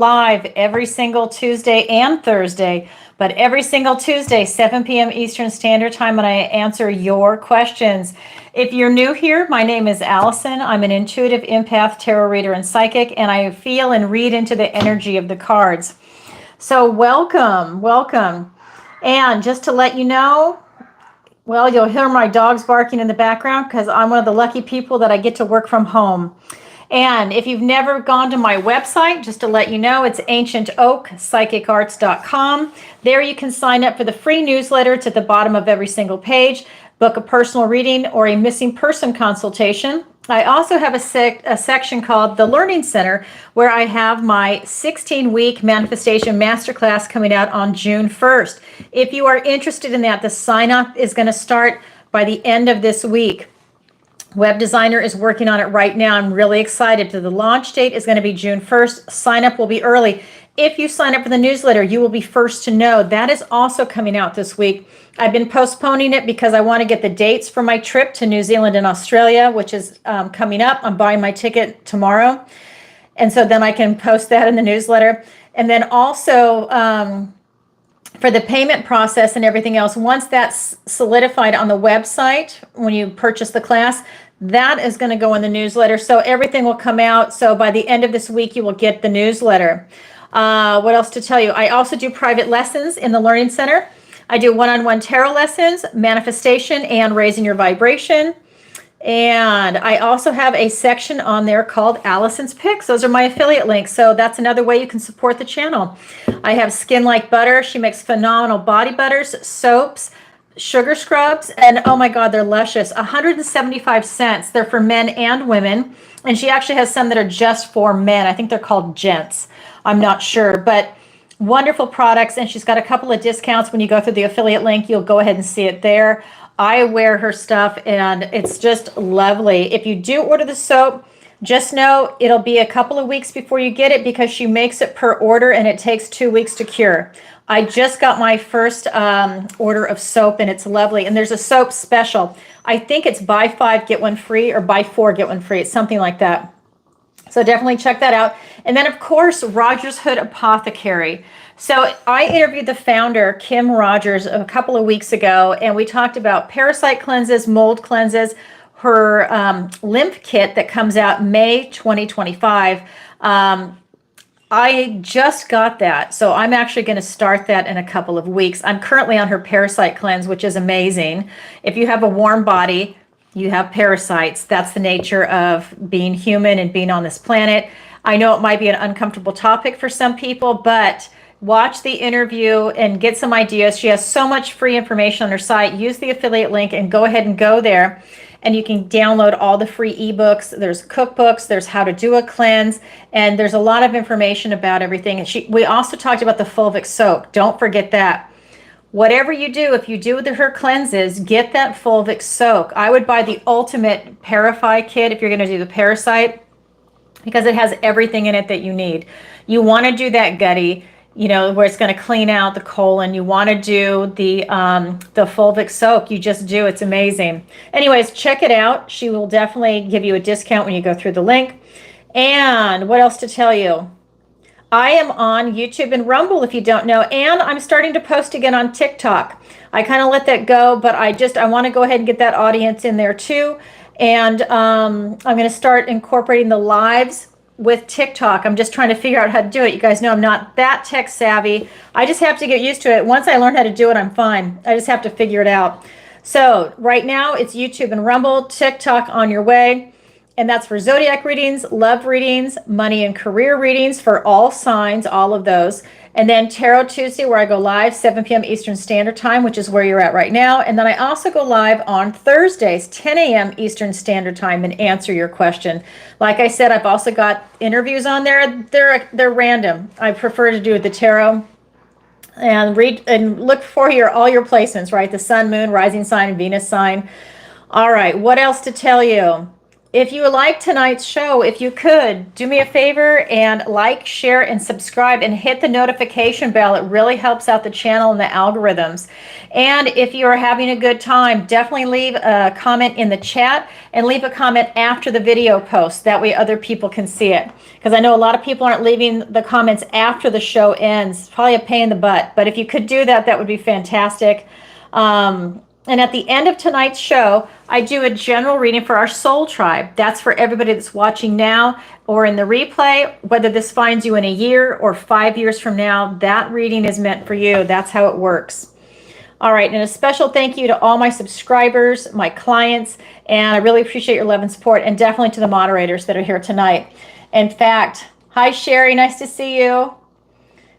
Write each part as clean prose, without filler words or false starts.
Live every single Tuesday and Thursday, but every single Tuesday, 7 p.m. Eastern Standard Time, and I answer your questions. If you're new here, my name is Alison. I'm an intuitive empath, tarot reader, and psychic, and I feel and read into the energy of the cards. So welcome, welcome. And just to let you know, well, you'll hear my dogs barking in the background because I'm one of the lucky people that I get to work from home. And if you've never gone to my website, just to let you know, it's ancientoakpsychicarts.com. There you can sign up for the free newsletter. It's at the bottom of every single page. Book a personal reading or a missing person consultation. I also have a section called the Learning Center, where I have my 16-week manifestation masterclass coming out on June 1st. If you are interested in that, the sign up is going to start by the end of this week. Web designer is working on it right now. I'm really excited. The launch date is going to be June 1st. Sign up will be early. If you sign up for the newsletter, you will be first to know. That is also coming out this week. I've been postponing it because I want to get the dates for my trip to New Zealand and Australia, which is coming up. I'm buying my ticket tomorrow. And so then I can post that in the newsletter. And then also for the payment process and everything else, once that's solidified on the website, when you purchase the class, that is going to go in the newsletter. So everything will come out. So by the end of this week, you will get the newsletter. What else to tell you? I also do private lessons in the Learning Center. I do one-on-one tarot lessons, manifestation, and raising your vibration. And I also have a section on there called Alison's Picks. Those are my affiliate links. So that's another way you can support the channel. I have Skin Like Butter. She makes phenomenal body butters, soaps, sugar scrubs, and oh my God, they're luscious. 175 cents. They're for men and women. And she actually has some that are just for men. I think they're called gents. I'm not sure, but wonderful products. And she's got a couple of discounts. When you go through the affiliate link, you'll go ahead and see it there. I wear her stuff and it's just lovely. If you do order the soap, just know it'll be a couple of weeks before you get it because she makes it per order and it takes 2 weeks to cure. I just got my first order of soap and it's lovely. And there's a soap special. I think it's buy 5, get 1 free, or buy 4, get 1 free. It's something like that. So definitely check that out. And then, of course, Rogers Hood Apothecary. So I interviewed the founder, Kim Rogers, a couple of weeks ago, and we talked about parasite cleanses, mold cleanses, her lymph kit that comes out May 2025. I just got that, so I'm actually going to start that in a couple of weeks. I'm currently on her parasite cleanse, which is amazing. If you have a warm body, you have parasites. That's the nature of being human and being on this planet. I know it might be an uncomfortable topic for some people, but watch the interview and get some ideas. She has so much free information on her site. Use the affiliate link and go ahead and go there. And you can download all the free ebooks. There's cookbooks, there's how to do a cleanse, and there's a lot of information about everything. And we also talked about the fulvic soak. Don't forget that. Whatever you do, if you do with her cleanses, get that fulvic soak. I would buy the ultimate Parafy kit if you're going to do the parasite because it has everything in it that you need. You want to do that gutty, you know, where it's going to clean out the colon. You want to do the fulvic soak. You just do. It's amazing. Anyways, check it out. She will definitely give you a discount when you go through the link. And what else to tell you? I am on YouTube and Rumble, if you don't know, and I'm starting to post again on TikTok. I kind of let that go, but I want to go ahead and get that audience in there too. And I'm going to start incorporating the lives with TikTok. I'm just trying to figure out how to do it. You guys know I'm not that tech savvy. I just have to get used to it. Once I learn how to do it, I'm fine. I just have to figure it out. So right now it's YouTube and Rumble, TikTok on your way. And that's for zodiac readings, love readings, money and career readings for all signs, all of those. And then Tarot Tuesday, where I go live 7 p.m. Eastern Standard Time, which is where you're at right now. And then I also go live on Thursdays, 10 a.m. Eastern Standard Time, and answer your question. Like I said, I've also got interviews on there. They're random. I prefer to do the tarot and read and look for all your placements, right? The sun, moon, rising sign, Venus sign. All right, what else to tell you? if you like tonight's show, if you could do me a favor and like, share, and subscribe and hit the notification bell. It really helps out the channel and the algorithms. And if you are having a good time, definitely leave a comment in the chat and leave a comment after the video post. That way other people can see it. Because I know a lot of people aren't leaving the comments after the show ends. It's probably a pain in the butt. But if you could do that, that would be fantastic. And at the end of tonight's show, I do a general reading for our soul tribe. That's for everybody that's watching now or in the replay, whether this finds you in a year or 5 years from now, that reading is meant for you. That's how it works. All right, and a special thank you to all my subscribers, my clients, and I really appreciate your love and support, and definitely to the moderators that are here tonight. In fact, hi Sherry, nice to see you.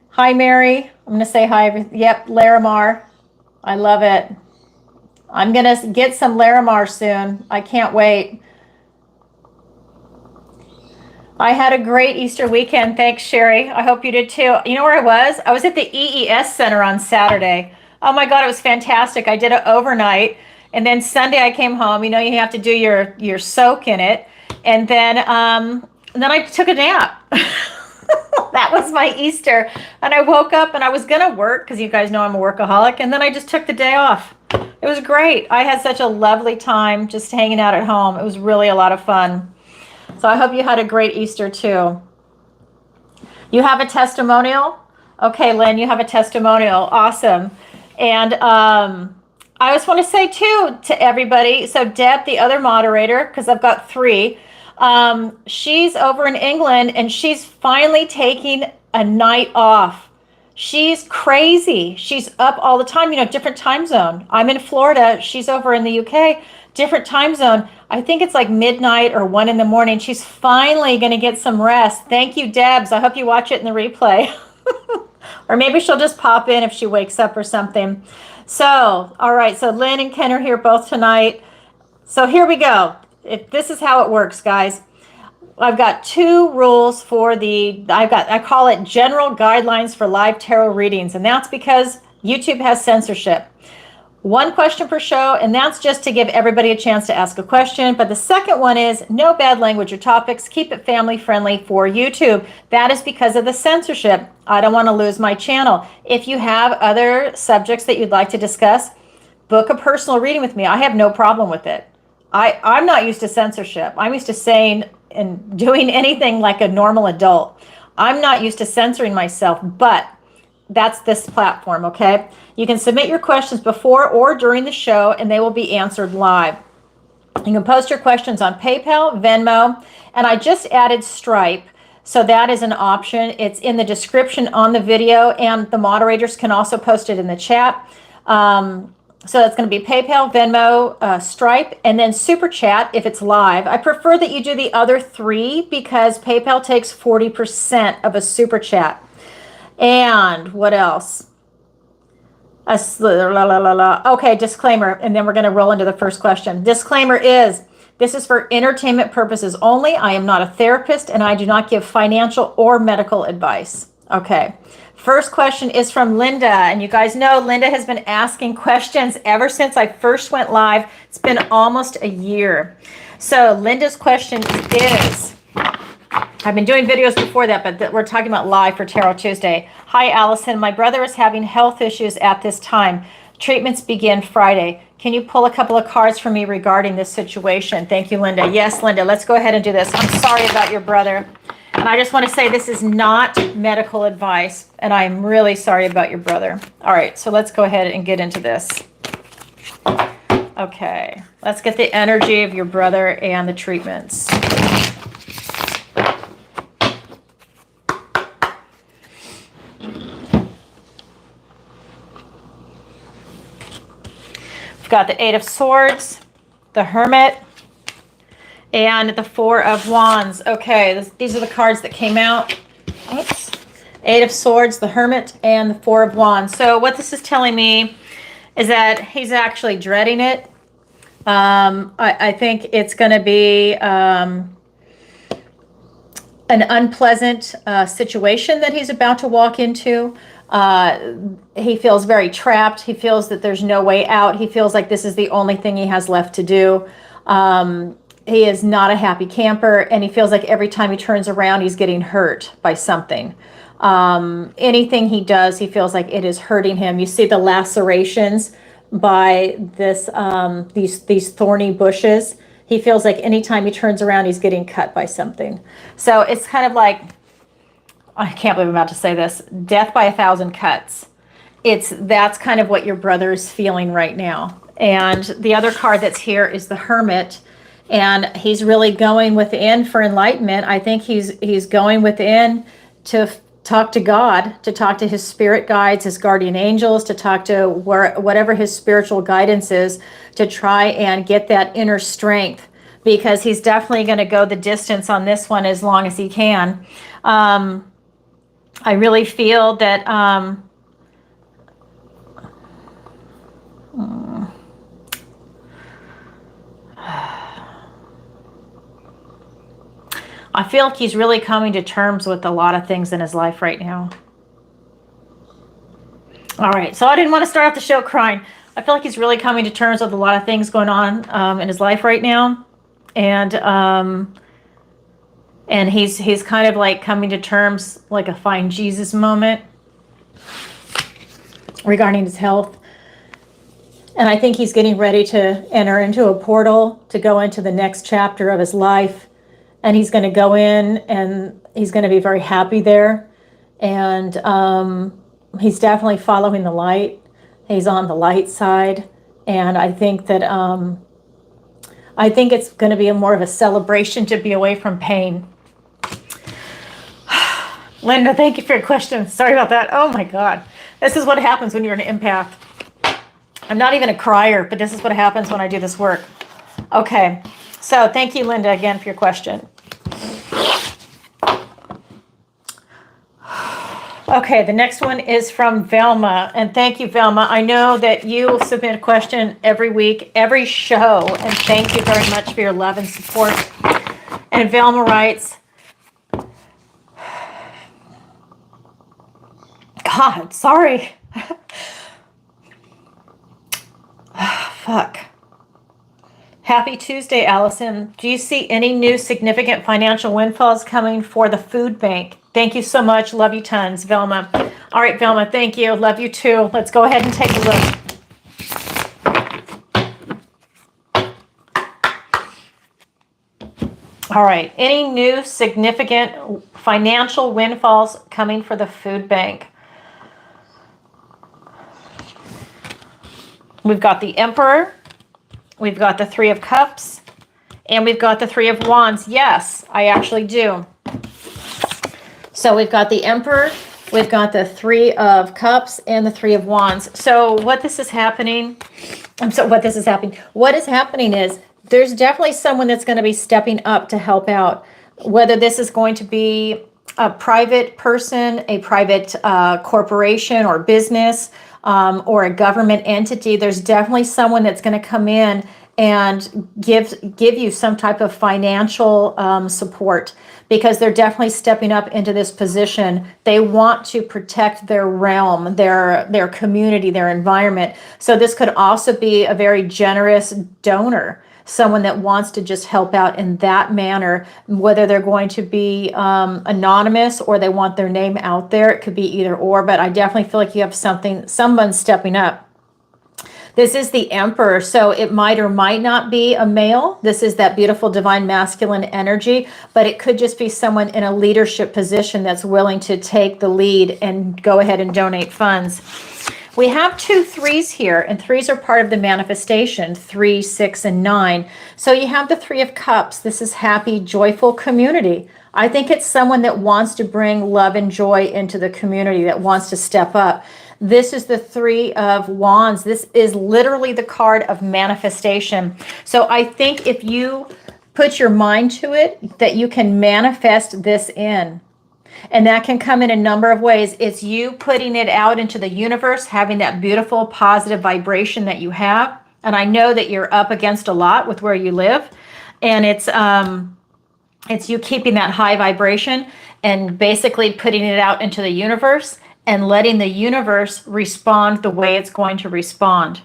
Hi Mary, I'm gonna say hi. Yep, Larimar, I love it. I'm going to get some Larimar soon. I can't wait. I had a great Easter weekend. Thanks, Sherry. I hope you did too. You know where I was? I was at the EES Center on Saturday. Oh my God, it was fantastic. I did it overnight. And then Sunday I came home. You know, you have to do your soak in it. And then I took a nap. That was my Easter. And I woke up and I was going to work because you guys know I'm a workaholic. And then I just took the day off. It was great. I had such a lovely time just hanging out at home. It was really a lot of fun. So I hope you had a great Easter too. You have a testimonial? Okay, Lynn, you have a testimonial. Awesome. And I just want to say too to everybody, so Deb, the other moderator, because I've got 3, she's over in England and she's finally taking a night off. She's crazy. She's up all the time, you know, different time zone. I'm in Florida. She's over in the UK, different time zone. I think it's like midnight or 1 in the morning. She's finally going to get some rest. Thank you, Debs. I hope you watch it in the replay. Or maybe she'll just pop in if she wakes up or something. So, all right. So Lynn and Ken are here both tonight. So here we go. This is how it works, guys. I've got 2 rules for I call it general guidelines for live tarot readings. And that's because YouTube has censorship. 1 question per show, and that's just to give everybody a chance to ask a question. But the second one is no bad language or topics. Keep it family friendly for YouTube. That is because of the censorship. I don't want to lose my channel. If you have other subjects that you'd like to discuss, book a personal reading with me. I have no problem with it. I'm not used to censorship. I'm used to saying and doing anything like a normal adult. I'm not used to censoring myself, but that's this platform, okay? You can submit your questions before or during the show, and they will be answered live. You can post your questions on PayPal, Venmo, and I just added Stripe, so that is an option. It's in the description on the video, and the moderators can also post it in the chat. So that's going to be PayPal, Venmo, Stripe, and then Super Chat if it's live. I prefer that you do the other 3 because PayPal takes 40% of a Super Chat. And what else? Okay, disclaimer, and then we're going to roll into the first question. Disclaimer is, this is for entertainment purposes only. I am not a therapist, and I do not give financial or medical advice. Okay. First question is from Linda, and you guys know Linda has been asking questions ever since I first went live. It's been almost a year. So Linda's question is, I've been doing videos before that, but we're talking about live for Tarot Tuesday. Hi, Alison. My brother is having health issues at this time. Treatments begin Friday. Can you pull a couple of cards for me regarding this situation? Thank you, Linda. Yes, Linda, let's go ahead and do this. I'm sorry about your brother. And I just want to say this is not medical advice, and I'm really sorry about your brother. All right, so let's go ahead and get into this. Okay, let's get the energy of your brother and the treatments. We've got the 8 of Swords, the Hermit, and the 4 of Wands. Okay, these are the cards that came out. Oops. 8 of Swords, the Hermit, and the 4 of Wands. So what this is telling me is that he's actually dreading it. I think it's going to be an unpleasant situation that he's about to walk into. He feels very trapped. He feels that there's no way out. He feels like this is the only thing he has left to do. he is not a happy camper, and he feels like every time he turns around, he's getting hurt by something. Anything he does, he feels like it is hurting him. You see the lacerations by these thorny bushes. He feels like anytime he turns around, he's getting cut by something. So it's kind of like, I can't believe I'm about to say this, death by 1,000 cuts. That's kind of what your brother is feeling right now. And the other card that's here is the Hermit, and he's really going within for enlightenment. I think he's going within to talk to God, to talk to his spirit guides, his guardian angels, to talk to whatever his spiritual guidance is, to try and get that inner strength, because he's definitely going to go the distance on this one as long as he can. I really feel that I feel like he's really coming to terms with a lot of things in his life right now. All right, so I didn't want to start off the show crying. I feel like he's really coming to terms with a lot of things going on in his life right now, and he's kind of like coming to terms, like a find Jesus moment regarding his health. And I think he's getting ready to enter into a portal to go into the next chapter of his life. And he's going to go in, and he's going to be very happy there. And he's definitely following the light. He's on the light side. And I think that I think it's going to be more of a celebration to be away from pain. Linda, thank you for your question. Sorry about that. Oh my God. This is what happens when you're an empath. I'm not even a crier, but this is what happens when I do this work. Okay. So thank you, Linda, again for your question. Okay, the next one is from Velma. And thank you, Velma. I know that you submit a question every week, every show. And thank you very much for your love and support. And Velma writes, God, sorry. Fuck. Happy Tuesday, Alison. Do you see any new significant financial windfalls coming for the food bank? Thank you so much. Love you tons, Velma. All right, Velma, thank you. Love you too. Let's go ahead and take a look. All right. Any new significant financial windfalls coming for the food bank? We've got the Emperor. We've got the Three of Cups, and we've got the Three of Wands. Yes, I actually do. So we've got the Emperor, we've got the Three of Cups, and the Three of Wands. So what is happening is there's definitely someone that's going to be stepping up to help out, whether this is going to be a private person, a private corporation or business, or a government entity. There's definitely someone that's going to come in and give you some type of financial support, because they're definitely stepping up into this position. They want to protect their realm, their community, their environment. So this could also be a very generous donor, someone that wants to just help out in that manner, whether they're going to be anonymous or they want their name out there. It could be either or, but I definitely feel like you have someone stepping up. This is the Emperor, so it might or might not be a male. This is that beautiful divine masculine energy, but it could just be someone in a leadership position that's willing to take the lead and go ahead and donate funds. We have 2 3s here, and 3s are part of the manifestation, 3, 6, and 9. So you have the Three of Cups. This is happy, joyful community. I think it's someone that wants to bring love and joy into the community, that wants to step up. This is the Three of Wands. This is literally the card of manifestation. So I think if you put your mind to it, that you can manifest this in. And that can come in a number of ways. It's you putting it out into the universe, having that beautiful positive vibration that you have. And I know that you're up against a lot with where you live. And it's you keeping that high vibration and basically putting it out into the universe and letting the universe respond the way it's going to respond.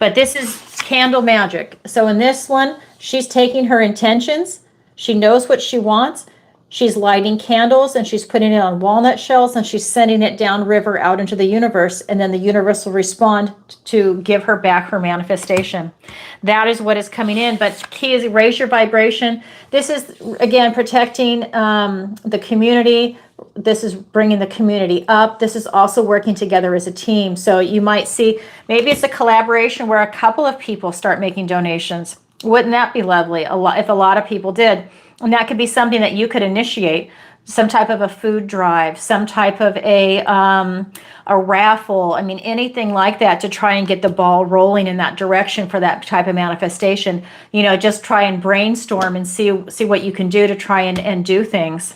But this is candle magic. So in this one, She's taking her intentions. She knows what she wants. She's lighting candles and she's putting it on walnut shells and she's sending it downriver out into the universe. And then the universe will respond to give her back her manifestation. That is what is coming in. But key is raise your vibration. This is, again, protecting the community. This is bringing the community up. This is also working together as a team. So you might see, maybe it's a collaboration where a couple of people start making donations. Wouldn't that be lovely? If a lot of people did. And that could be something that you could initiate, some type of a food drive, some type of a raffle. I mean, anything like that to try and get the ball rolling in that direction for that type of manifestation. You know, just try and brainstorm and see what you can do to try and do things.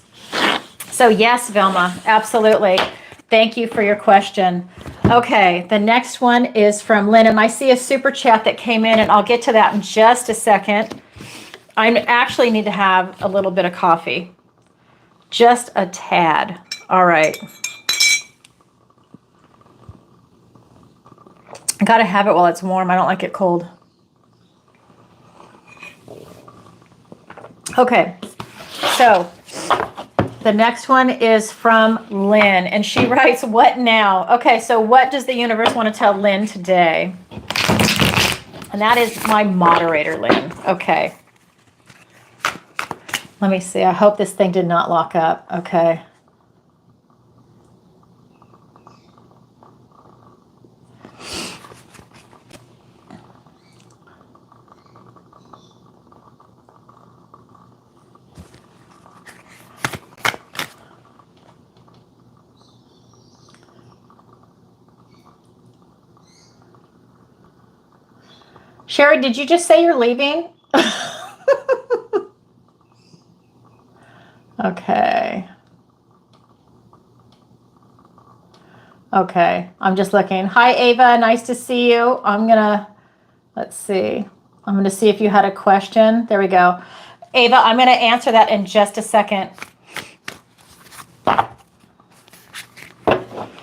So yes, Velma, absolutely. Thank you for your question. Okay, the next one is from Lynn, and I see a super chat that came in, and I'll get to that in just a second. I actually need to have a little bit of coffee. Just a tad. All right. I gotta have it while it's warm. I don't like it cold. Okay, so the next one is from Lynn, and she writes, what now? Okay, so what does the universe want to tell Lynn today? And that is my moderator, Lynn. Okay. Let me see. I hope this thing did not lock up. Okay. Sherry, did you just say you're leaving? Okay. Okay, I'm just looking. Hi, Ava, nice to see you. Let's see. I'm gonna see if you had a question. There we go. Ava, I'm gonna answer that in just a second.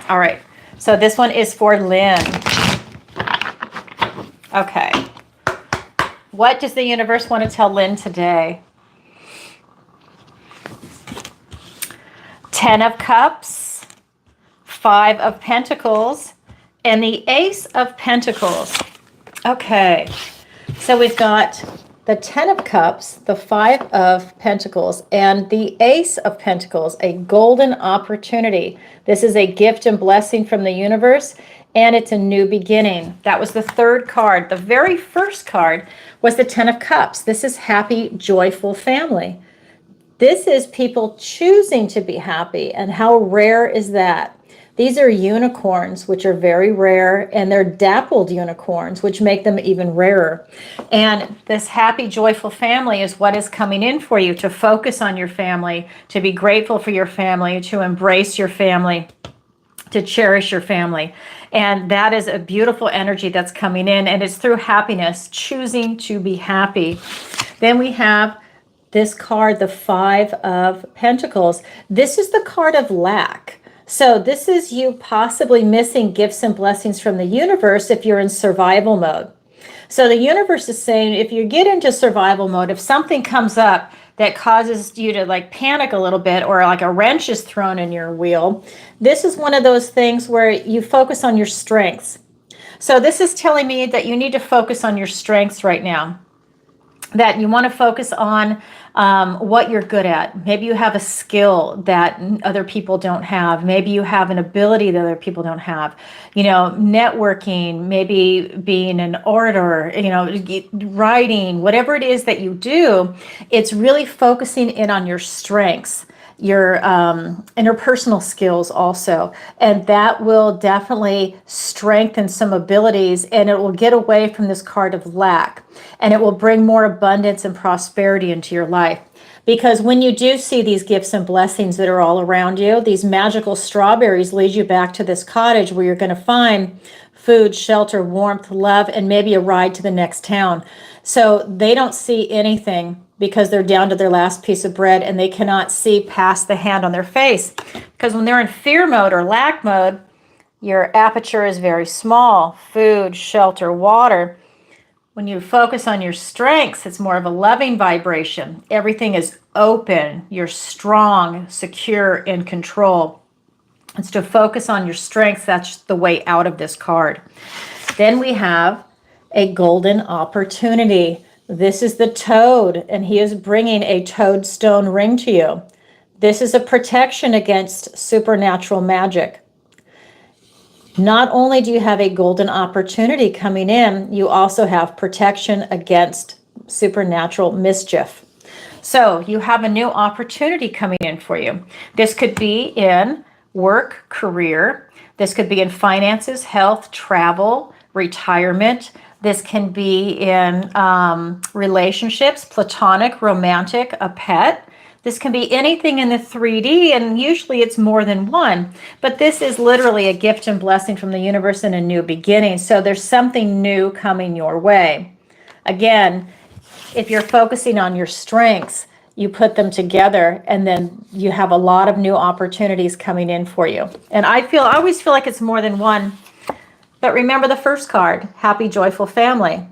All right, so this one is for Lynn. Okay. What does the universe want to tell Lynn today? 10 of Cups, 5 of Pentacles, and the Ace of Pentacles. Okay, so we've got the 10 of Cups, the 5 of Pentacles, and the Ace of Pentacles, a golden opportunity. This is a gift and blessing from the universe, and it's a new beginning. That was the third card. The very first card was the 10 of Cups. This is happy, joyful family. This is people choosing to be happy, and how rare is that? These are unicorns, which are very rare, and they're dappled unicorns, which make them even rarer. And this happy, joyful family is what is coming in for you, to focus on your family, to be grateful for your family, to embrace your family, to cherish your family. And that is a beautiful energy that's coming in, and it's through happiness, choosing to be happy. Then we have this card, the 5 of Pentacles. This is the card of lack. So this is you possibly missing gifts and blessings from the universe if you're in survival mode. So the universe is saying, if you get into survival mode, if something comes up that causes you to like panic a little bit, or like a wrench is thrown in your wheel, this is one of those things where you focus on your strengths. So this is telling me that you need to focus on your strengths right now. That you want to focus on what you're good at. Maybe you have a skill that other people don't have. Maybe you have an ability that other people don't have. You know, networking, maybe being an orator, you know, writing, whatever it is that you do, it's really focusing in on your strengths, your interpersonal skills also. And that will definitely strengthen some abilities, and it will get away from this card of lack, and it will bring more abundance and prosperity into your life. Because when you do see these gifts and blessings that are all around you, these magical strawberries lead you back to this cottage where you're going to find food, shelter, warmth, love, and maybe a ride to the next town. So they don't see anything because they're down to their last piece of bread, and they cannot see past the hand on their face. Because when they're in fear mode or lack mode, your aperture is very small. Food, shelter, water. When you focus on your strengths, it's more of a loving vibration. Everything is open. You're strong, secure, in control. It's to focus on your strengths. That's the way out of this card. Then we have a golden opportunity. This is the toad, and he is bringing a toadstone ring to you. This is a protection against supernatural magic. Not only do you have a golden opportunity coming in, you also have protection against supernatural mischief. So you have a new opportunity coming in for you. This could be in work, career. This could be in finances, health, travel, retirement. This can be in relationships, platonic, romantic, a pet. This can be anything in the 3D, and usually it's more than one. But this is literally a gift and blessing from the universe and a new beginning. So there's something new coming your way. Again, if you're focusing on your strengths, you put them together, and then you have a lot of new opportunities coming in for you. And I always feel like it's more than one. But remember the first card, happy, joyful family.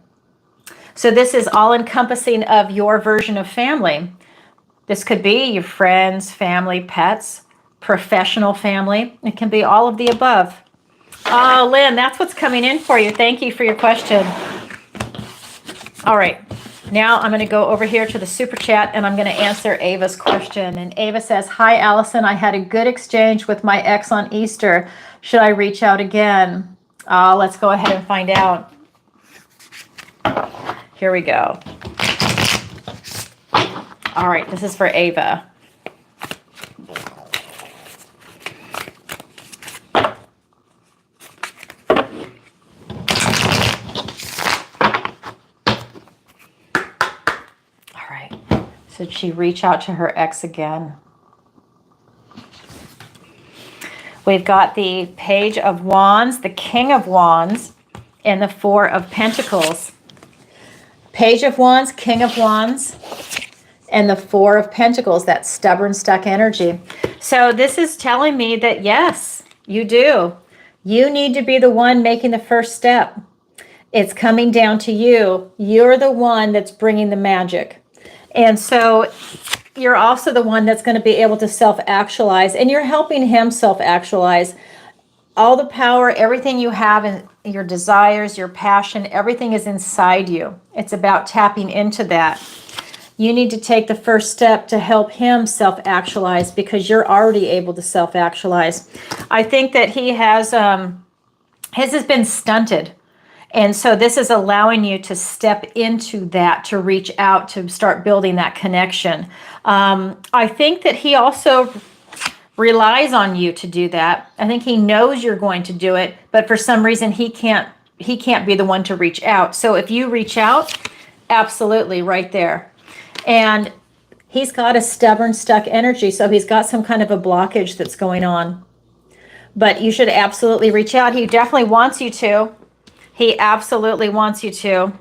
So this is all encompassing of your version of family. This could be your friends, family, pets, professional family. It can be all of the above. Oh, Lynn, that's what's coming in for you. Thank you for your question. All right. Now I'm going to go over here to the super chat, and I'm going to answer Ava's question. And Ava says, hi, Alison. I had a good exchange with my ex on Easter. Should I reach out again? Let's go ahead and find out. Here we go. All right, this is for Ava. All right, so did she reach out to her ex again? We've got the Page of Wands, the King of Wands, and the Four of Pentacles. Page of Wands, King of Wands, and the Four of Pentacles, that stubborn, stuck energy. So this is telling me that, yes, you do. You need to be the one making the first step. It's coming down to you. You're the one that's bringing the magic. And so you're also the one that's going to be able to self-actualize, and you're helping him self-actualize. All the power, everything you have, and your desires, your passion, everything is inside you. It's about tapping into that. You need to take the first step to help him self-actualize, because you're already able to self-actualize. I think that he has, his has been stunted. And so this is allowing you to step into that, to reach out, to start building that connection. I think that he also relies on you to do that. I think he knows you're going to do it, but for some reason he can't be the one to reach out. So if you reach out, absolutely, right there. And he's got a stubborn, stuck energy, so he's got some kind of a blockage that's going on. But you should absolutely reach out. He definitely wants you to. He absolutely wants you to.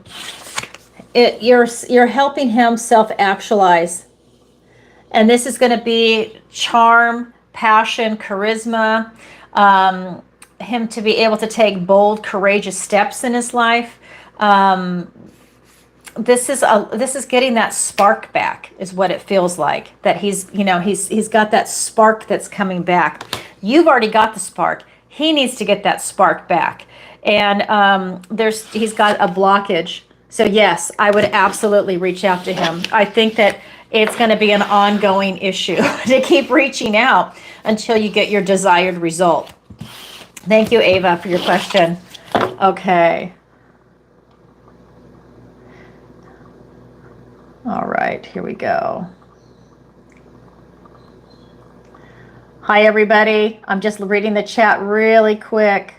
You're helping him self-actualize. And this is going to be charm, passion, charisma, him to be able to take bold, courageous steps in his life. This is getting that spark back, is what it feels like. That he's got that spark that's coming back. You've already got the spark. He needs to get that spark back. And he's got a blockage. So yes, I would absolutely reach out to him. I think that it's going to be an ongoing issue to keep reaching out until you get your desired result. Thank you, Ava, for your question. Okay. All right, here we go. Hi, everybody. I'm just reading the chat really quick.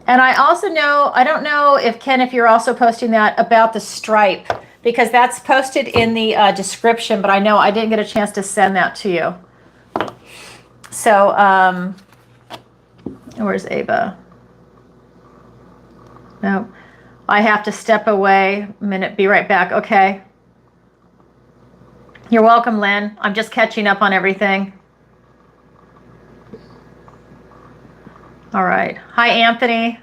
And I also know, I don't know if Ken, if you're also posting that about the stripe, because that's posted in the description, but I know I didn't get a chance to send that to you. So, where's Ava? No, I have to step away a minute, be right back. Okay. You're welcome, Lynn. I'm just catching up on everything. All right. Hi, Anthony.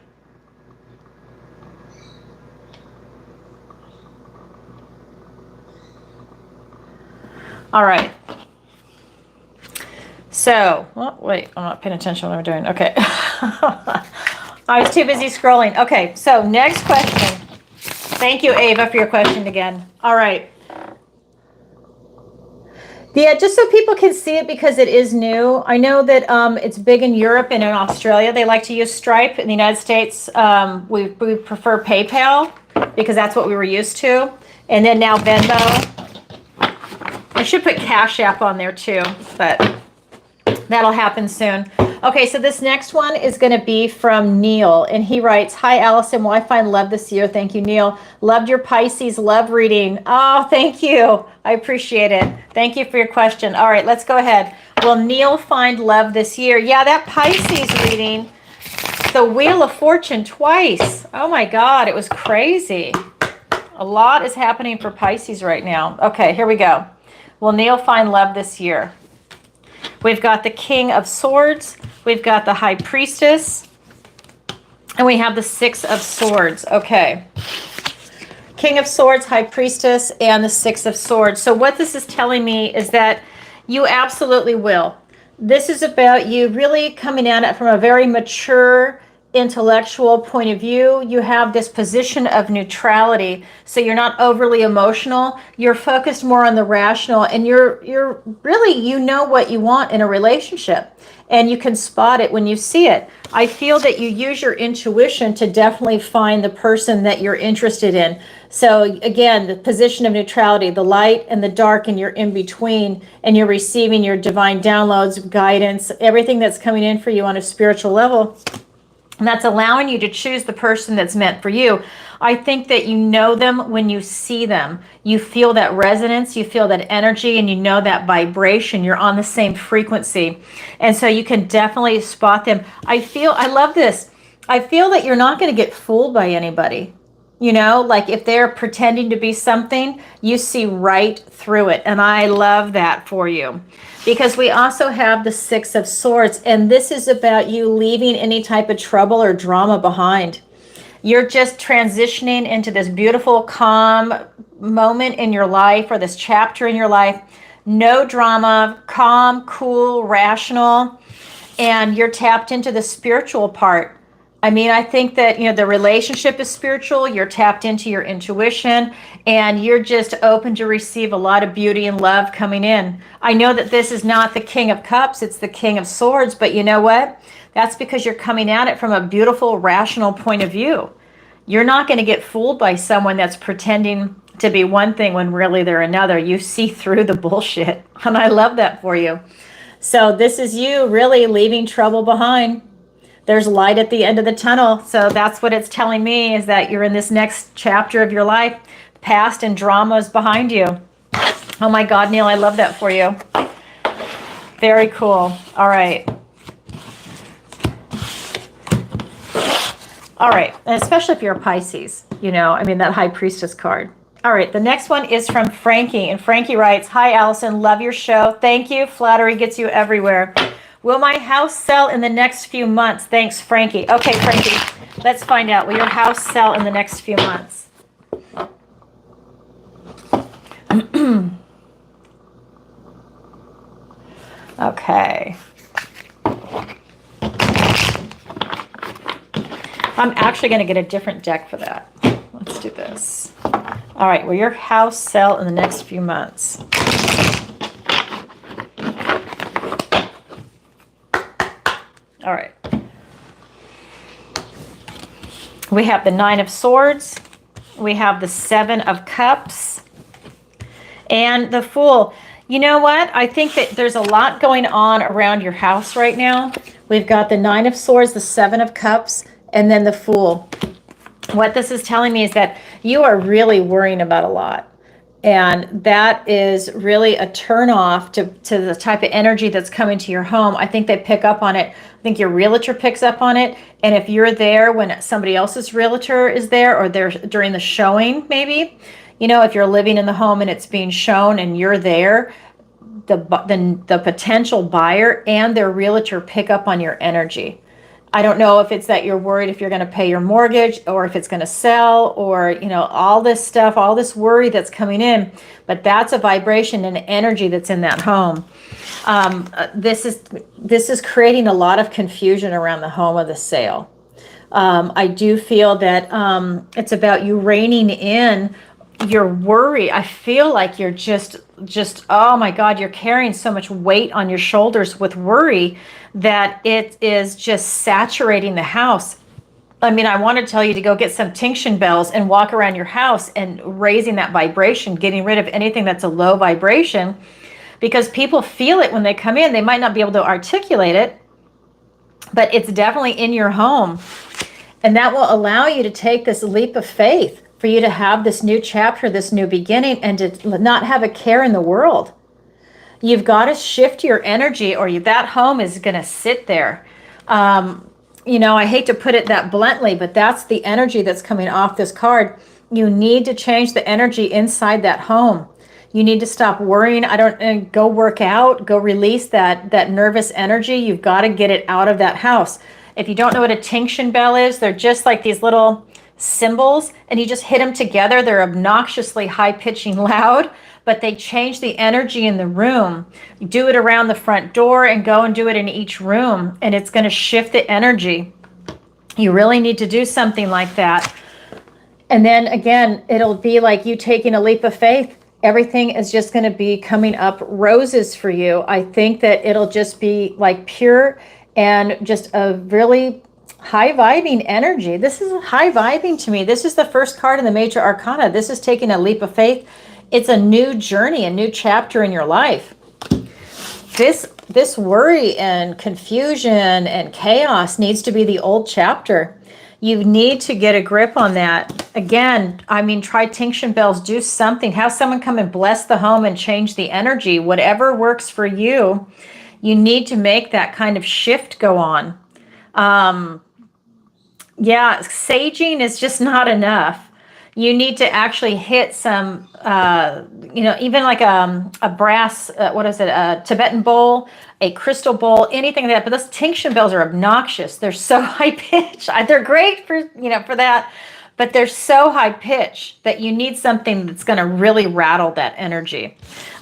All right. So, well, wait, I'm not paying attention to what I'm doing. Okay. I was too busy scrolling. Okay, so next question. Thank you, Ava, for your question again. All right. Yeah, just so people can see it because it is new. I know that it's big in Europe and in Australia. They like to use Stripe. In the United States, we prefer PayPal because that's what we were used to. And then now Venmo. I should put Cash App on there too, but that'll happen soon. Okay, so this next one is going to be from Neil, and he writes, "Hi, Alison. Will I find love this year?" Thank you, Neil. Loved your Pisces love reading. Oh, thank you. I appreciate it. Thank you for your question. All right, let's go ahead. Will Neil find love this year? Yeah, that Pisces reading, the Wheel of Fortune twice. Oh my God, it was crazy. A lot is happening for Pisces right now. Okay, here we go. Will Neil find love this year? We've got the King of Swords, we've got the High Priestess, and we have the Six of Swords. Okay. King of Swords, High Priestess, and the Six of Swords. So what this is telling me is that you absolutely will. This is about you really coming at it from a very mature, intellectual point of view. You have this position of neutrality, so you're not overly emotional. You're focused more on the rational, and you're really, you know what you want in a relationship, and you can spot it when you see it. I feel that you use your intuition to definitely find the person that you're interested in. So again, the position of neutrality, the light and the dark, and you're in between, and you're receiving your divine downloads, guidance, everything that's coming in for you on a spiritual level. And that's allowing you to choose the person that's meant for you. I think that you know them when you see them. You feel that resonance, you feel that energy, and you know that vibration. You're on the same frequency. And so you can definitely spot them. I love this. I feel that you're not going to get fooled by anybody. You know, like if they're pretending to be something, you see right through it. And I love that for you. Because we also have the Six of Swords, and this is about you leaving any type of trouble or drama behind. You're just transitioning into this beautiful, calm moment in your life, or this chapter in your life. No drama, calm, cool, rational, and you're tapped into the spiritual part. I mean, I think that, you know, the relationship is spiritual. You're tapped into your intuition, and you're just open to receive a lot of beauty and love coming in. I know that this is not the King of Cups, it's the King of Swords, but you know what? That's because you're coming at it from a beautiful, rational point of view. You're not going to get fooled by someone that's pretending to be one thing when really they're another. You see through the bullshit, and I love that for you. So this is you really leaving trouble behind. There's light at the end of the tunnel. So that's what it's telling me, is that you're in this next chapter of your life. Past and drama is behind you. Oh my God, Neil, I love that for you. Very cool. All right. All right. And especially if you're a Pisces, you know, I mean, that High Priestess card. All right. The next one is from Frankie. And Frankie writes, "Hi, Alison. Love your show. Thank you. Flattery gets you everywhere. Will my house sell in the next few months? Thanks, Frankie." Okay, Frankie, let's find out. Will your house sell in the next few months? Okay. I'm actually going to get a different deck for that. Let's do this. All right, will your house sell in the next few months? All right. We have the Nine of Swords. We have the Seven of Cups. And the Fool. You know what? I think that there's a lot going on around your house right now. We've got the Nine of Swords, the Seven of Cups, and then the Fool. What this is telling me is that you are really worrying about a lot. And that is really a turnoff to the type of energy that's coming to your home. I think they pick up on it. I think your realtor picks up on it. And if you're there when somebody else's realtor is there, or they're during the showing, maybe, you know, if you're living in the home and it's being shown and you're there, the potential buyer and their realtor pick up on your energy. I don't know if it's that you're worried if you're going to pay your mortgage or if it's going to sell or, all this stuff, all this worry that's coming in. But that's a vibration and energy that's in that home. This is creating a lot of confusion around the home of the sale. I do feel that it's about you reining in your worry. I feel like you're just, oh my God, you're carrying so much weight on your shoulders with worry that it is just saturating the house. I mean, I want to tell you to go get some tinction bells and walk around your house and raising that vibration, getting rid of anything that's a low vibration, because people feel it when they come in. They might not be able to articulate it, but it's definitely in your home. And that will allow you to take this leap of faith for you to have this new chapter, this new beginning, and to not have a care in the world. You've got to shift your energy or that home is going to sit there. I hate to put it that bluntly, but that's the energy that's coming off this card. You need to change the energy inside that home. You need to stop worrying. Go work out, go release that nervous energy. You've got to get it out of that house. If you don't know what a tinction bell is, they're just like these little symbols, and you just hit them together. They're obnoxiously high-pitching loud, but they change the energy in the room. You do it around the front door and go and do it in each room, and it's going to shift the energy. You really need to do something like that. And then again, it'll be like you taking a leap of faith. Everything is just going to be coming up roses for you. I think that it'll just be like pure and just a really high vibing energy. This is high vibing to me. This is the first card in the major arcana. This is taking a leap of faith. It's a new journey, a new chapter in your life. This worry and confusion and chaos needs to be the old chapter. You need to get a grip on that. Again, I mean, try tinction bells, do something. Have someone come and bless the home and change the energy. Whatever works for you, you need to make that kind of shift go on. Saging is just not enough. You need to actually hit some, even like a brass, a Tibetan bowl, a crystal bowl, anything like that. But those tinction bells are obnoxious. They're so high pitched. They're great for that, but they're so high pitched that you need something that's going to really rattle that energy.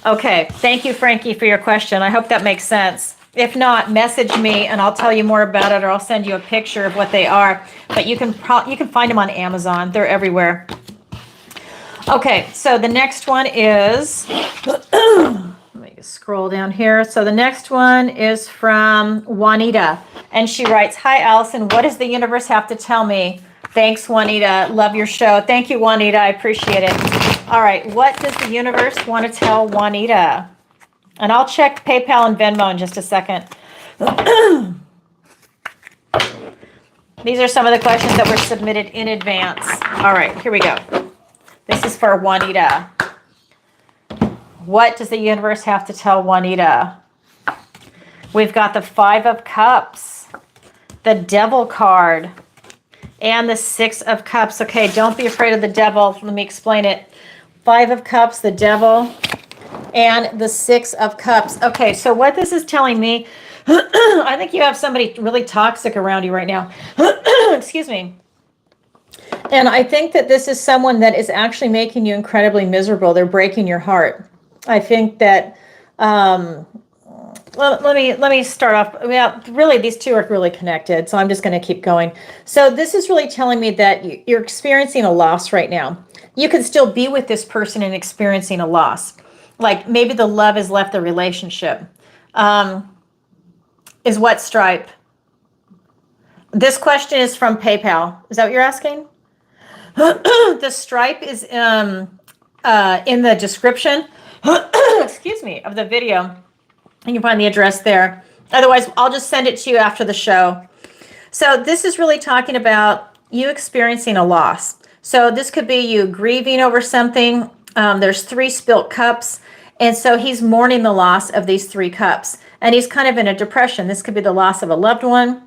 Okay. Thank you, Frankie, for your question. I hope that makes sense. If not, message me and I'll tell you more about it, or I'll send you a picture of what they are. But you can find them on Amazon. They're everywhere. Okay, so the next one is, let me scroll down here. So the next one is from Wanita, and she writes, "Hi, Alison. What does the universe have to tell me?" Thanks, Wanita. Love your show. Thank you, Wanita. I appreciate it. All right, what does the universe want to tell Wanita? And I'll check PayPal and Venmo in just a second. These are some of the questions that were submitted in advance. All right, here we go. This is for Wanita. What does the universe have to tell Wanita? We've got the 5 of Cups, the Devil card, and the 6 of Cups. Okay, don't be afraid of the devil. Let me explain it. 5 of Cups, the devil, and the 6 of Cups. Okay, so what this is telling me, I think you have somebody really toxic around you right now. Excuse me. And I think that this is someone that is actually making you incredibly miserable. They're breaking your heart. I think that, let me start off. Well, really, these two are really connected, so I'm just going to keep going. So this is really telling me that you're experiencing a loss right now. You can still be with this person and experiencing a loss. Like maybe the love has left the relationship. Is what stripe? This question is from PayPal. Is that what you're asking? The stripe is in the description, excuse me, of the video. You can find the address there. Otherwise, I'll just send it to you after the show. So this is really talking about you experiencing a loss. So this could be you grieving over something. There's 3 spilt cups. And so he's mourning the loss of these 3 cups. And he's kind of in a depression. This could be the loss of a loved one,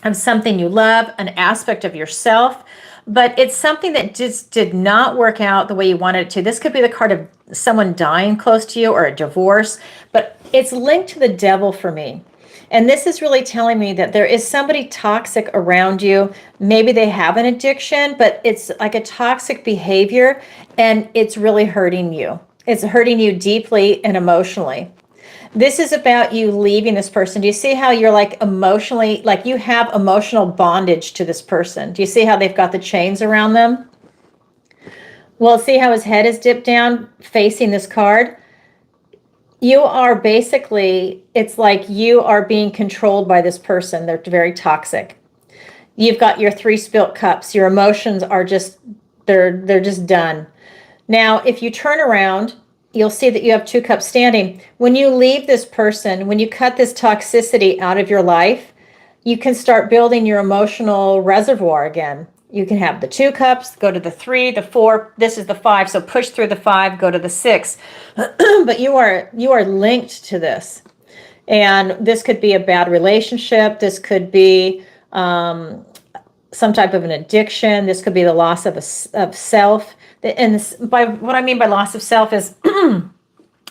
of something you love, an aspect of yourself. But it's something that just did not work out the way you wanted it to. This could be the card of someone dying close to you or a divorce. But it's linked to the devil for me. And this is really telling me that there is somebody toxic around you. Maybe they have an addiction, but it's like a toxic behavior, and it's really hurting you. It's hurting you deeply and emotionally. This is about you leaving this person. Do you see how you're like emotionally, like you have emotional bondage to this person? Do you see how they've got the chains around them? Well, see how his head is dipped down facing this card? You are basically, it's like you are being controlled by this person. They're very toxic. You've got your 3 spilt cups. Your emotions are just, they're just done. Now, if you turn around, you'll see that you have 2 cups standing. When you leave this person, when you cut this toxicity out of your life, you can start building your emotional reservoir again. You can have the 2 cups, go to the 3, the 4, this is the 5. So push through the 5, go to the 6. But you are linked to this. And this could be a bad relationship. This could be some type of an addiction. This could be the loss of self. And this, by what I mean by loss of self is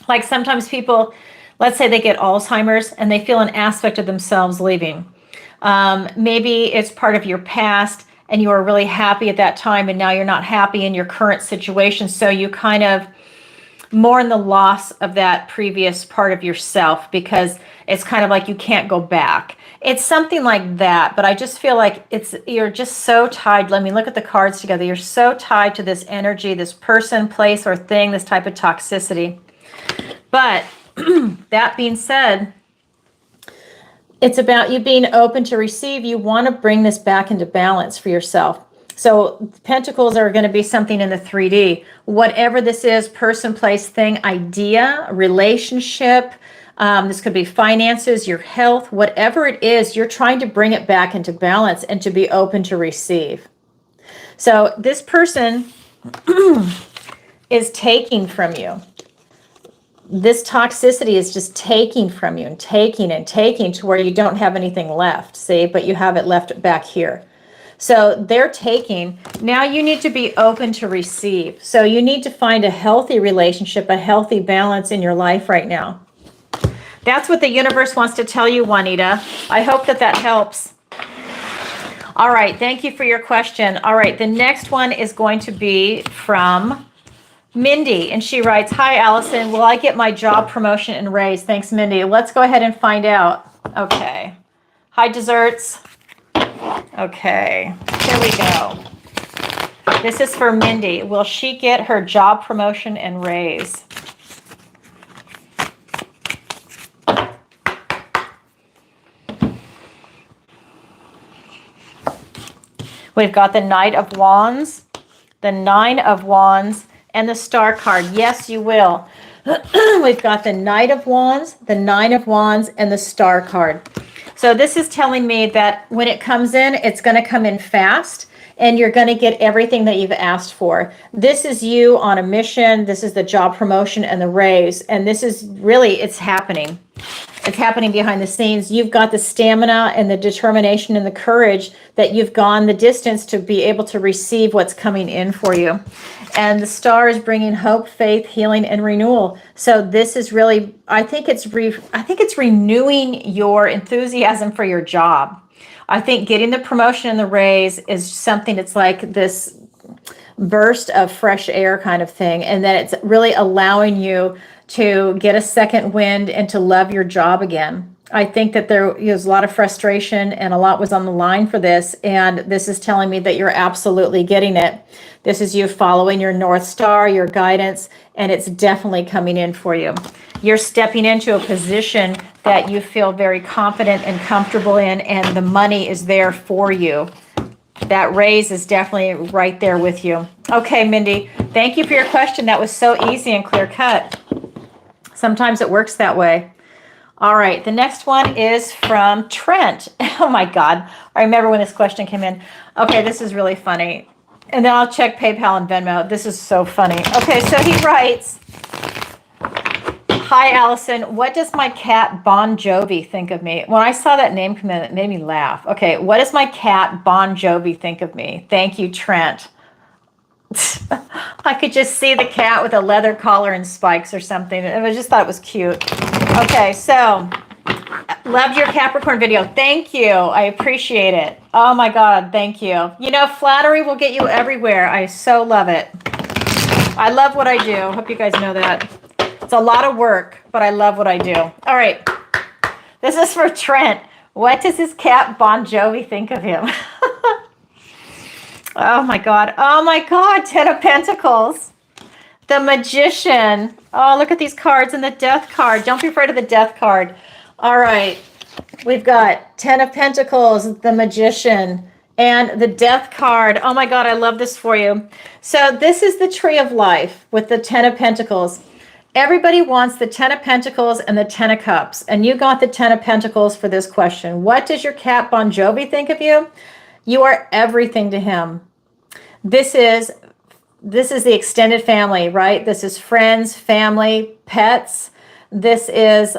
like sometimes people, let's say they get Alzheimer's and they feel an aspect of themselves leaving. Maybe it's part of your past and you were really happy at that time, and now you're not happy in your current situation. So you kind of mourn the loss of that previous part of yourself because it's kind of like you can't go back. It's something like that, but I just feel like you're just so tied. Let me look at the cards together. You're so tied to this energy, this person, place, or thing, this type of toxicity. But that being said, it's about you being open to receive. You want to bring this back into balance for yourself. So pentacles are going to be something in the 3D. Whatever this is, person, place, thing, idea, relationship. This could be finances, your health, whatever it is, you're trying to bring it back into balance and to be open to receive. So this person is taking from you. This toxicity is just taking from you and taking to where you don't have anything left, see, but you have it left back here. So they're taking. Now you need to be open to receive. So you need to find a healthy relationship, a healthy balance in your life right now. That's what the universe wants to tell you, Wanita. I hope that helps. All right, thank you for your question. All right, the next one is going to be from Mindy, and she writes, "Hi, Alison. Will I get my job promotion and raise? Thanks, Mindy." Let's go ahead and find out. Okay. Hi, desserts. Okay, here we go. This is for Mindy. Will she get her job promotion and raise? We've got the Knight of Wands, the 9 of Wands, and the Star card. Yes, you will. We've got the Knight of Wands, the 9 of Wands, and the Star card. So this is telling me that when it comes in, it's going to come in fast, and you're going to get everything that you've asked for. This is you on a mission. This is the job promotion and the raise, and this is really, it's happening. It's happening behind the scenes. You've got the stamina and the determination and the courage that you've gone the distance to be able to receive what's coming in for you. And the Star is bringing hope, faith, healing, and renewal. So this is really, I think it's renewing your enthusiasm for your job. I think getting the promotion and the raise is something that's like this burst of fresh air kind of thing. And then it's really allowing you to get a second wind and to love your job again. I think that there was a lot of frustration and a lot was on the line for this. And this is telling me that you're absolutely getting it. This is you following your North Star, your guidance, and it's definitely coming in for you. You're stepping into a position that you feel very confident and comfortable in, and the money is there for you. That raise is definitely right there with you. Okay, Mindy, thank you for your question. That was so easy and clear cut. Sometimes it works that way. All right, the next one is from Trent. Oh my God, I remember when this question came in. Okay, this is really funny. And then I'll check PayPal and Venmo. This is so funny. Okay, so he writes, "Hi, Alison. What does my cat Bon Jovi think of me?" When I saw that name come in, it made me laugh. Okay, what does my cat Bon Jovi think of me? Thank you, Trent. I could just see the cat with a leather collar and spikes or something. I just thought it was cute. Okay, so Loved your Capricorn video. Thank you. I appreciate it. Oh my God, thank you. You know, flattery will get you everywhere. I so love it. I love what I do. Hope you guys know that. It's a lot of work, but I love what I do. All right. This is for Trent. What does his cat Bon Jovi think of him? Oh my God. Oh my God. 10 of Pentacles. The Magician. Oh, look at these cards and the Death card. Don't be afraid of the Death card. All right. We've got 10 of Pentacles, the Magician, and the Death card. Oh my God, I love this for you. So this is the Tree of Life with the 10 of Pentacles. Everybody wants the 10 of Pentacles and the 10 of Cups, and you got the 10 of Pentacles for this question. What does your cat Bon Jovi think of you? You are everything to him. This is the extended family, right? This is friends, family, pets. This is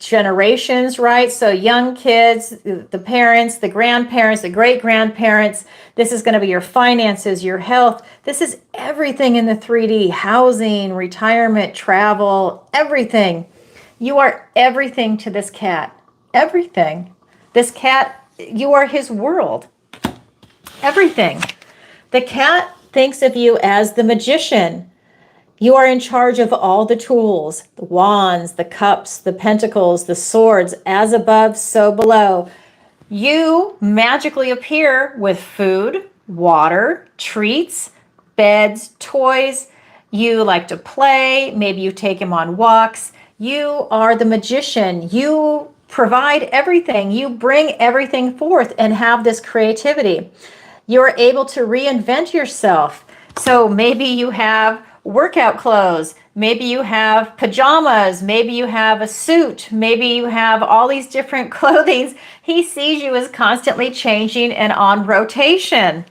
generations, right? So young kids, the parents, the grandparents, the great-grandparents. This is going to be your finances, your health. This is everything in the 3D, housing, retirement, travel, everything. You are everything to this cat. Everything. This cat, you are his world. Everything. The cat thinks of you as the magician. You are in charge of all the tools, the wands, the cups, the pentacles, the swords, as above, so below. You magically appear with food, water, treats, beds, toys. You like to play. Maybe you take him on walks. You are the magician. You provide everything. You bring everything forth and have this creativity. You're able to reinvent yourself. So maybe you have workout clothes, maybe you have pajamas, maybe you have a suit, maybe you have all these different clothing. He sees you as constantly changing and on rotation,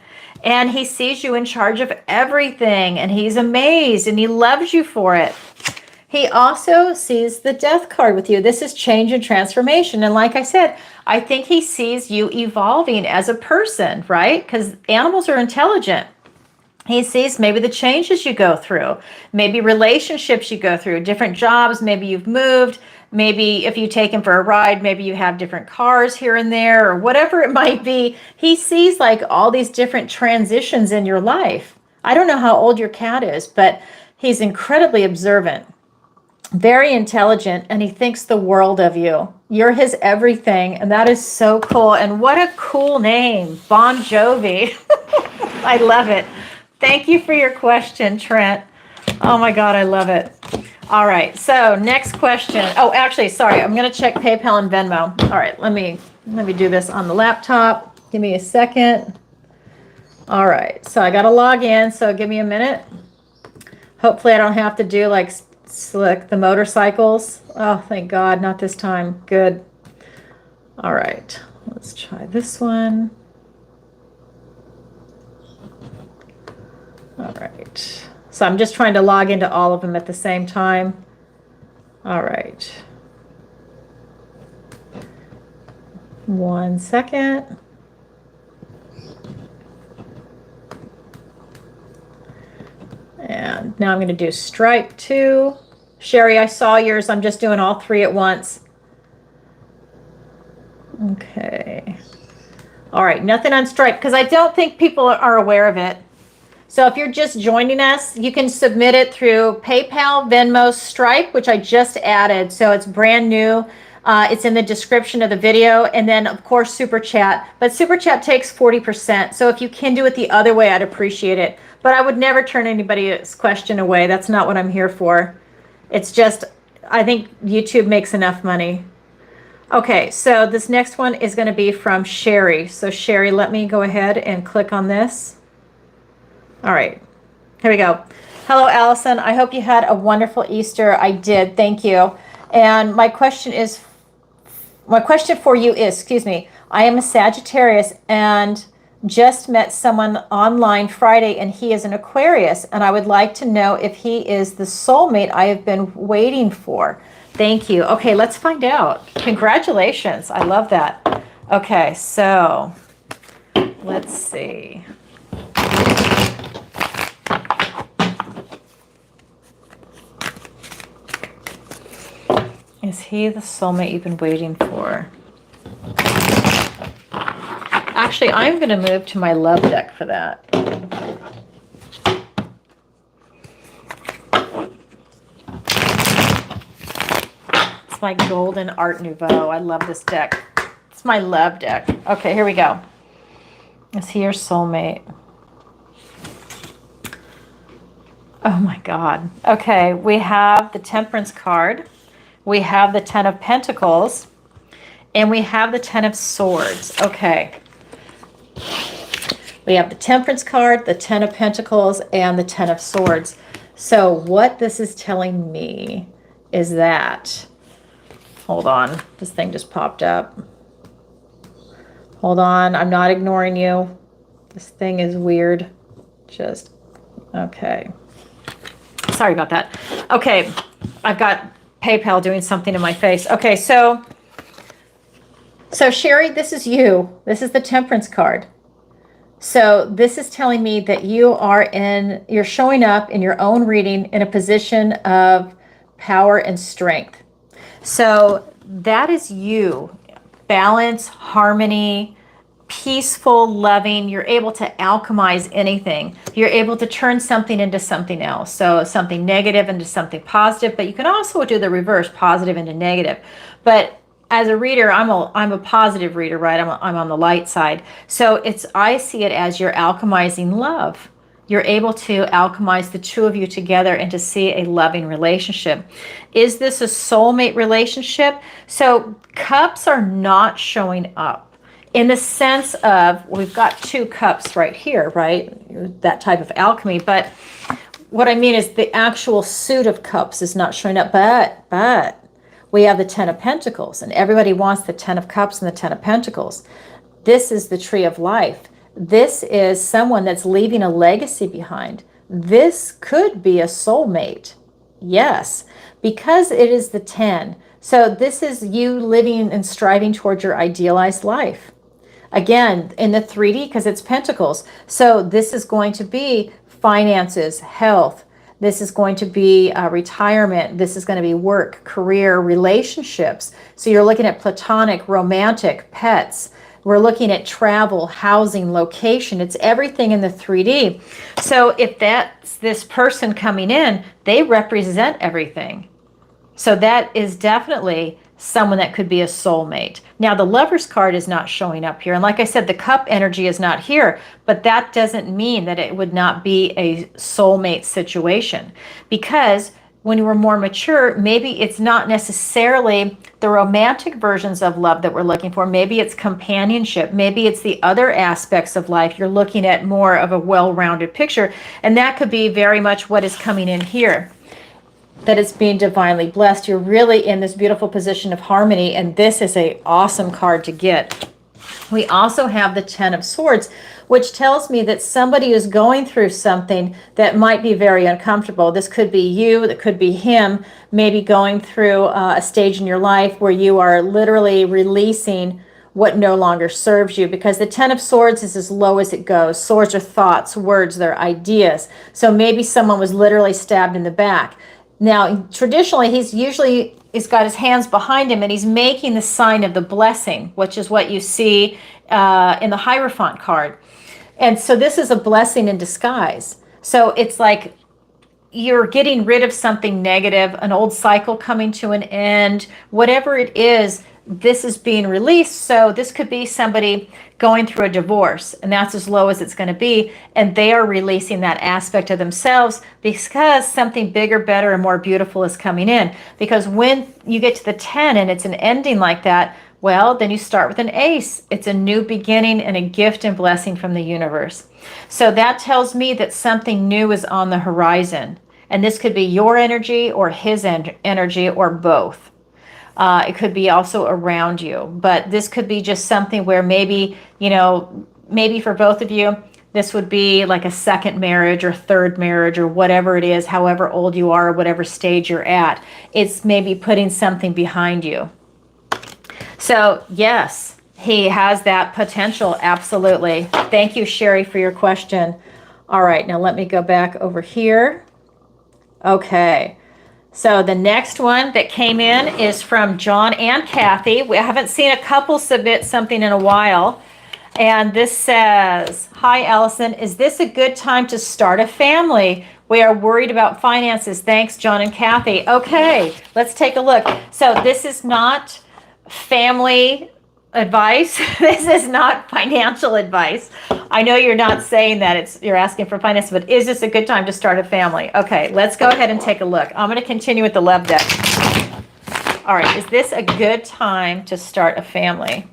and he sees you in charge of everything, and he's amazed and he loves you for it. He also sees the Death card with you. This is change and transformation, and like I said, I think he sees you evolving as a person, right? Because animals are intelligent. He sees maybe the changes you go through, maybe relationships you go through, different jobs, maybe you've moved, maybe if you take him for a ride, maybe you have different cars here and there, or whatever it might be. He sees like all these different transitions in your life. I don't know how old your cat is, but he's incredibly observant, very intelligent, and he thinks the world of you. You're his everything, and that is so cool. And what a cool name, Bon Jovi. I love it. Thank you for your question, Trent. Oh my God, I love it. All right, so next question. Oh, actually, sorry, I'm gonna check PayPal and Venmo. All right, let me do this on the laptop. Give me a second. All right, so I gotta log in, so give me a minute. Hopefully I don't have to do like the motorcycles. Oh, thank God, not this time. Good. All right, let's try this one. All right, so I'm just trying to log into all of them at the same time. All right. 1 second. And now I'm going to do Stripe 2. Sherry, I saw yours. I'm just doing all three at once. Okay. All right, nothing on Stripe because I don't think people are aware of it. So if you're just joining us, you can submit it through PayPal, Venmo, Stripe, which I just added. So it's brand new. It's in the description of the video. And then, of course, Super Chat. But Super Chat takes 40%. So if you can do it the other way, I'd appreciate it. But I would never turn anybody's question away. That's not what I'm here for. It's just, I think YouTube makes enough money. Okay, so this next one is going to be from Sherry. So Sherry, let me go ahead and click on this. All right, here we go. Hello, Alison. I hope you had a wonderful Easter. I did. Thank you. And my question for you is, excuse me, I am a Sagittarius and just met someone online Friday, and he is an Aquarius, and I would like to know if he is the soulmate I have been waiting for. Thank you. Okay, let's find out. Congratulations. I love that. Okay, so let's see. Is he the soulmate you've been waiting for? Actually, I'm going to move to my love deck for that. It's my golden Art Nouveau. I love this deck. It's my love deck. Okay, here we go. Is he your soulmate? Oh my God. Okay, we have the Temperance card. We have the Ten of Pentacles. And we have the Ten of Swords. Okay. We have the Temperance card, the Ten of Pentacles, and the Ten of Swords. So what this is telling me is that, hold on, this thing just popped up. Hold on, I'm not ignoring you. This thing is weird. Just, okay. Sorry about that. Okay, I've got PayPal doing something in my face. Okay, so Sherry, this is you. This is the Temperance card. So this is telling me that you're showing up in your own reading in a position of power and strength. So that is you. Balance, harmony, peaceful, loving. You're able to alchemize anything. You're able to turn something into something else. So something negative into something positive, but you can also do the reverse, positive into negative. But as a reader, I'm a positive reader, right? I'm on the light side. So I see it as you're alchemizing love. You're able to alchemize the two of you together and to see a loving relationship. Is this a soulmate relationship? So cups are not showing up in the sense of, we've got two cups right here, right? That type of alchemy. But what I mean is the actual suit of cups is not showing up, but we have the Ten of Pentacles, and everybody wants the Ten of Cups and the Ten of Pentacles. This is the Tree of Life. This is someone that's leaving a legacy behind. This could be a soulmate. Yes, because it is the 10. So this is you living and striving towards your idealized life. Again, in the 3D, because it's Pentacles. So this is going to be finances, health. This is going to be retirement. This is going to be work, career, relationships. So you're looking at platonic, romantic, pets. We're looking at travel, housing, location. It's everything in the 3D. So if that's this person coming in, they represent everything. So that is definitely someone that could be a soulmate. Now, the Lover's card is not showing up here. And like I said, the cup energy is not here, but that doesn't mean that it would not be a soulmate situation. Because when you were more mature, maybe it's not necessarily the romantic versions of love that we're looking for. Maybe it's companionship. Maybe it's the other aspects of life. You're looking at more of a well-rounded picture. And that could be very much what is coming in here. That it's being divinely blessed. You're really in this beautiful position of harmony, and this is an awesome card to get. We also have the Ten of Swords, which tells me that somebody is going through something that might be very uncomfortable. This could be you, that could be him, maybe going through a stage in your life where you are literally releasing what no longer serves you, because the Ten of Swords is as low as it goes. Swords are thoughts, words, they're ideas. So maybe someone was literally stabbed in the back. Now, traditionally, he's got his hands behind him, and he's making the sign of the blessing, which is what you see in the Hierophant card. And so this is a blessing in disguise. So it's like you're getting rid of something negative, an old cycle coming to an end, whatever it is, this is being released. So this could be somebody going through a divorce, and that's as low as it's going to be, and they are releasing that aspect of themselves because something bigger, better, and more beautiful is coming in. Because when you get to the 10 and it's an ending like that, well, then you start with an ace. It's a new beginning and a gift and blessing from the universe. So that tells me that something new is on the horizon, and this could be your energy or his energy or both. It could be also around you, but this could be just something where maybe, maybe for both of you, this would be like a second marriage or third marriage or whatever it is, however old you are, or whatever stage you're at. It's maybe putting something behind you. So yes, he has that potential. Absolutely. Thank you, Sherry, for your question. All right, now let me go back over here. Okay. So the next one that came in is from John and Kathy. We haven't seen a couple submit something in a while. And this says, "Hi, Alison. Is this a good time to start a family? We are worried about finances. Thanks, John and Kathy." Okay, let's take a look. So this is not family advice. This is not financial advice. I know you're not saying that, you're asking for finance, but is this a good time to start a family? Okay, let's go ahead and take a look. I'm going to continue with the love deck. All right, is this a good time to start a family?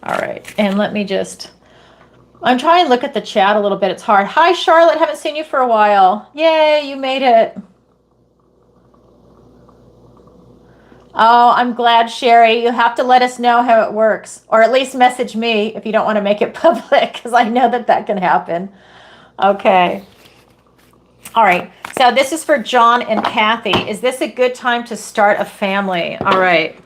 All right, and let me just, I'm trying to look at the chat a little bit. It's hard. Hi, Charlotte. Haven't seen you for a while. Yay, you made it. Oh, I'm glad, Sherry. You have to let us know how it works, or at least message me if you don't want to make it public, because I know that that can happen. Okay. All right. So this is for John and Kathy. Is this a good time to start a family? All right.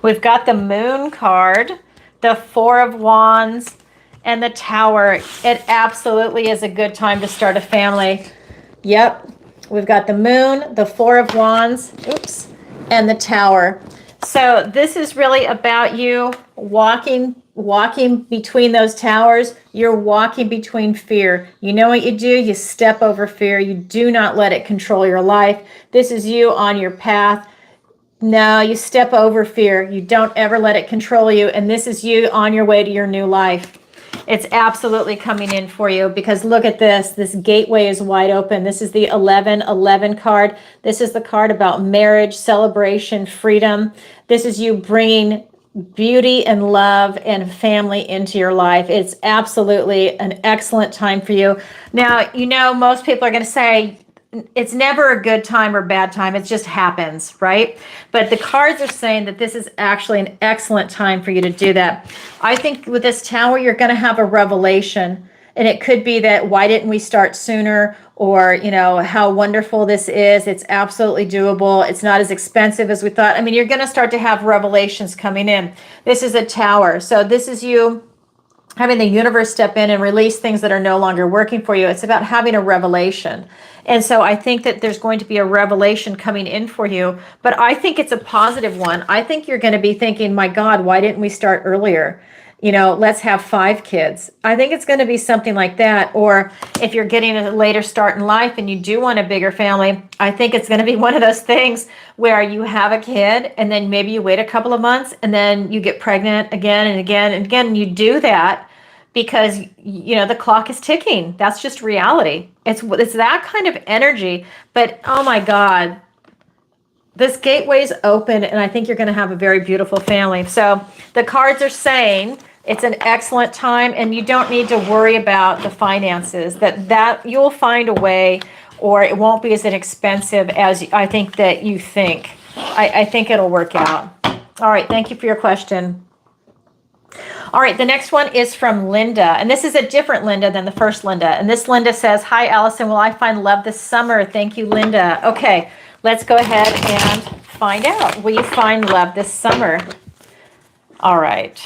We've got the Moon card, the Four of Wands, and the Tower. It absolutely is a good time to start a family. Yep. We've got the Moon, the Four of Wands, oops, and the Tower. So this is really about you walking between those towers. You're walking between fear. You know what you do? You step over fear. You do not let it control your life. This is you on your path. No, you step over fear. You don't ever let it control you. And this is you on your way to your new life. It's absolutely coming in for you, because look at this. This gateway is wide open. This is the 1111 card. This is the card about marriage, celebration, freedom. This is you bringing beauty and love and family into your life. It's absolutely an excellent time for you. Now, you know, most people are going to say, it's never a good time or bad time. It just happens, right? But the cards are saying that this is actually an excellent time for you to do that. I think with this Tower, you're going to have a revelation. And it could be that, why didn't we start sooner? Or, you know, how wonderful this is. It's absolutely doable. It's not as expensive as we thought. I mean, you're going to start to have revelations coming in. This is a Tower. So this is you having the universe step in and release things that are no longer working for you. It's about having a revelation. And so I think that there's going to be a revelation coming in for you, but I think it's a positive one. I think you're going to be thinking, my God, why didn't we start earlier? You know, let's have 5 kids. I think it's going to be something like that. Or if you're getting a later start in life and you do want a bigger family, I think it's going to be one of those things where you have a kid and then maybe you wait a couple of months and then you get pregnant again and again and again. And you do that because, you know, the clock is ticking. That's just reality. It's that kind of energy. But oh my God, this gateway is open, and I think you're going to have a very beautiful family. So the cards are saying it's an excellent time, and you don't need to worry about the finances. That you'll find a way, or it won't be as expensive as I think that you think. I think it'll work out. All right. Thank you for your question. All right, the next one is from Linda, and this is a different Linda than the first Linda. And this Linda says, "Hi, Alison. Will I find love this summer?" Thank you, Linda. Okay, let's go ahead and find out. Will you find love this summer? All right.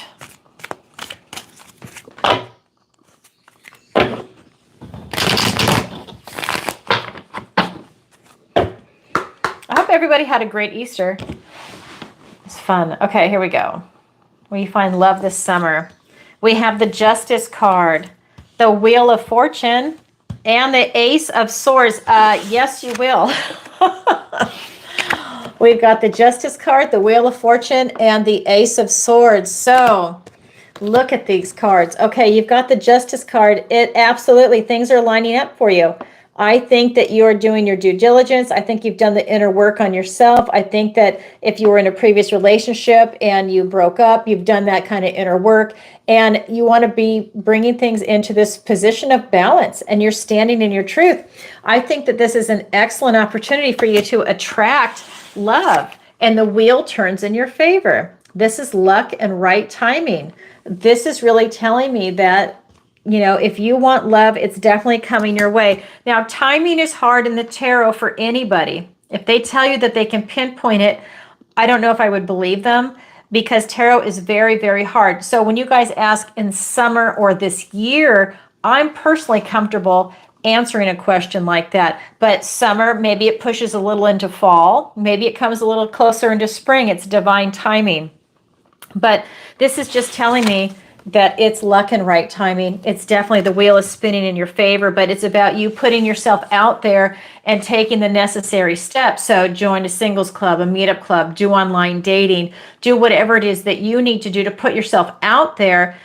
I hope everybody had a great Easter. It's fun. Okay, here we go. Will you find love this summer? We have the Justice card, the Wheel of Fortune, and the Ace of Swords. Yes, you will. We've got the Justice card, the Wheel of Fortune, and the Ace of Swords. So look at these cards. Okay, you've got the Justice card. It absolutely, things are lining up for you. I think that you're doing your due diligence. I think you've done the inner work on yourself. I think that if you were in a previous relationship and you broke up, you've done that kind of inner work, and you want to be bringing things into this position of balance, and you're standing in your truth. I think that this is an excellent opportunity for you to attract love, and the wheel turns in your favor. This is luck and right timing. This is really telling me that, you know, if you want love, it's definitely coming your way. Now, timing is hard in the tarot for anybody. If they tell you that they can pinpoint it, I don't know if I would believe them. because tarot is very, very hard. So when you guys ask in summer or this year, I'm personally comfortable answering a question like that. But summer, maybe it pushes a little into fall. Maybe it comes a little closer into spring. It's divine timing. But this is just telling me that it's luck and right timing. It's definitely, the wheel is spinning in your favor, but it's about you putting yourself out there and taking the necessary steps. So join a singles club, a meetup club, do online dating, do whatever it is that you need to do to put yourself out there,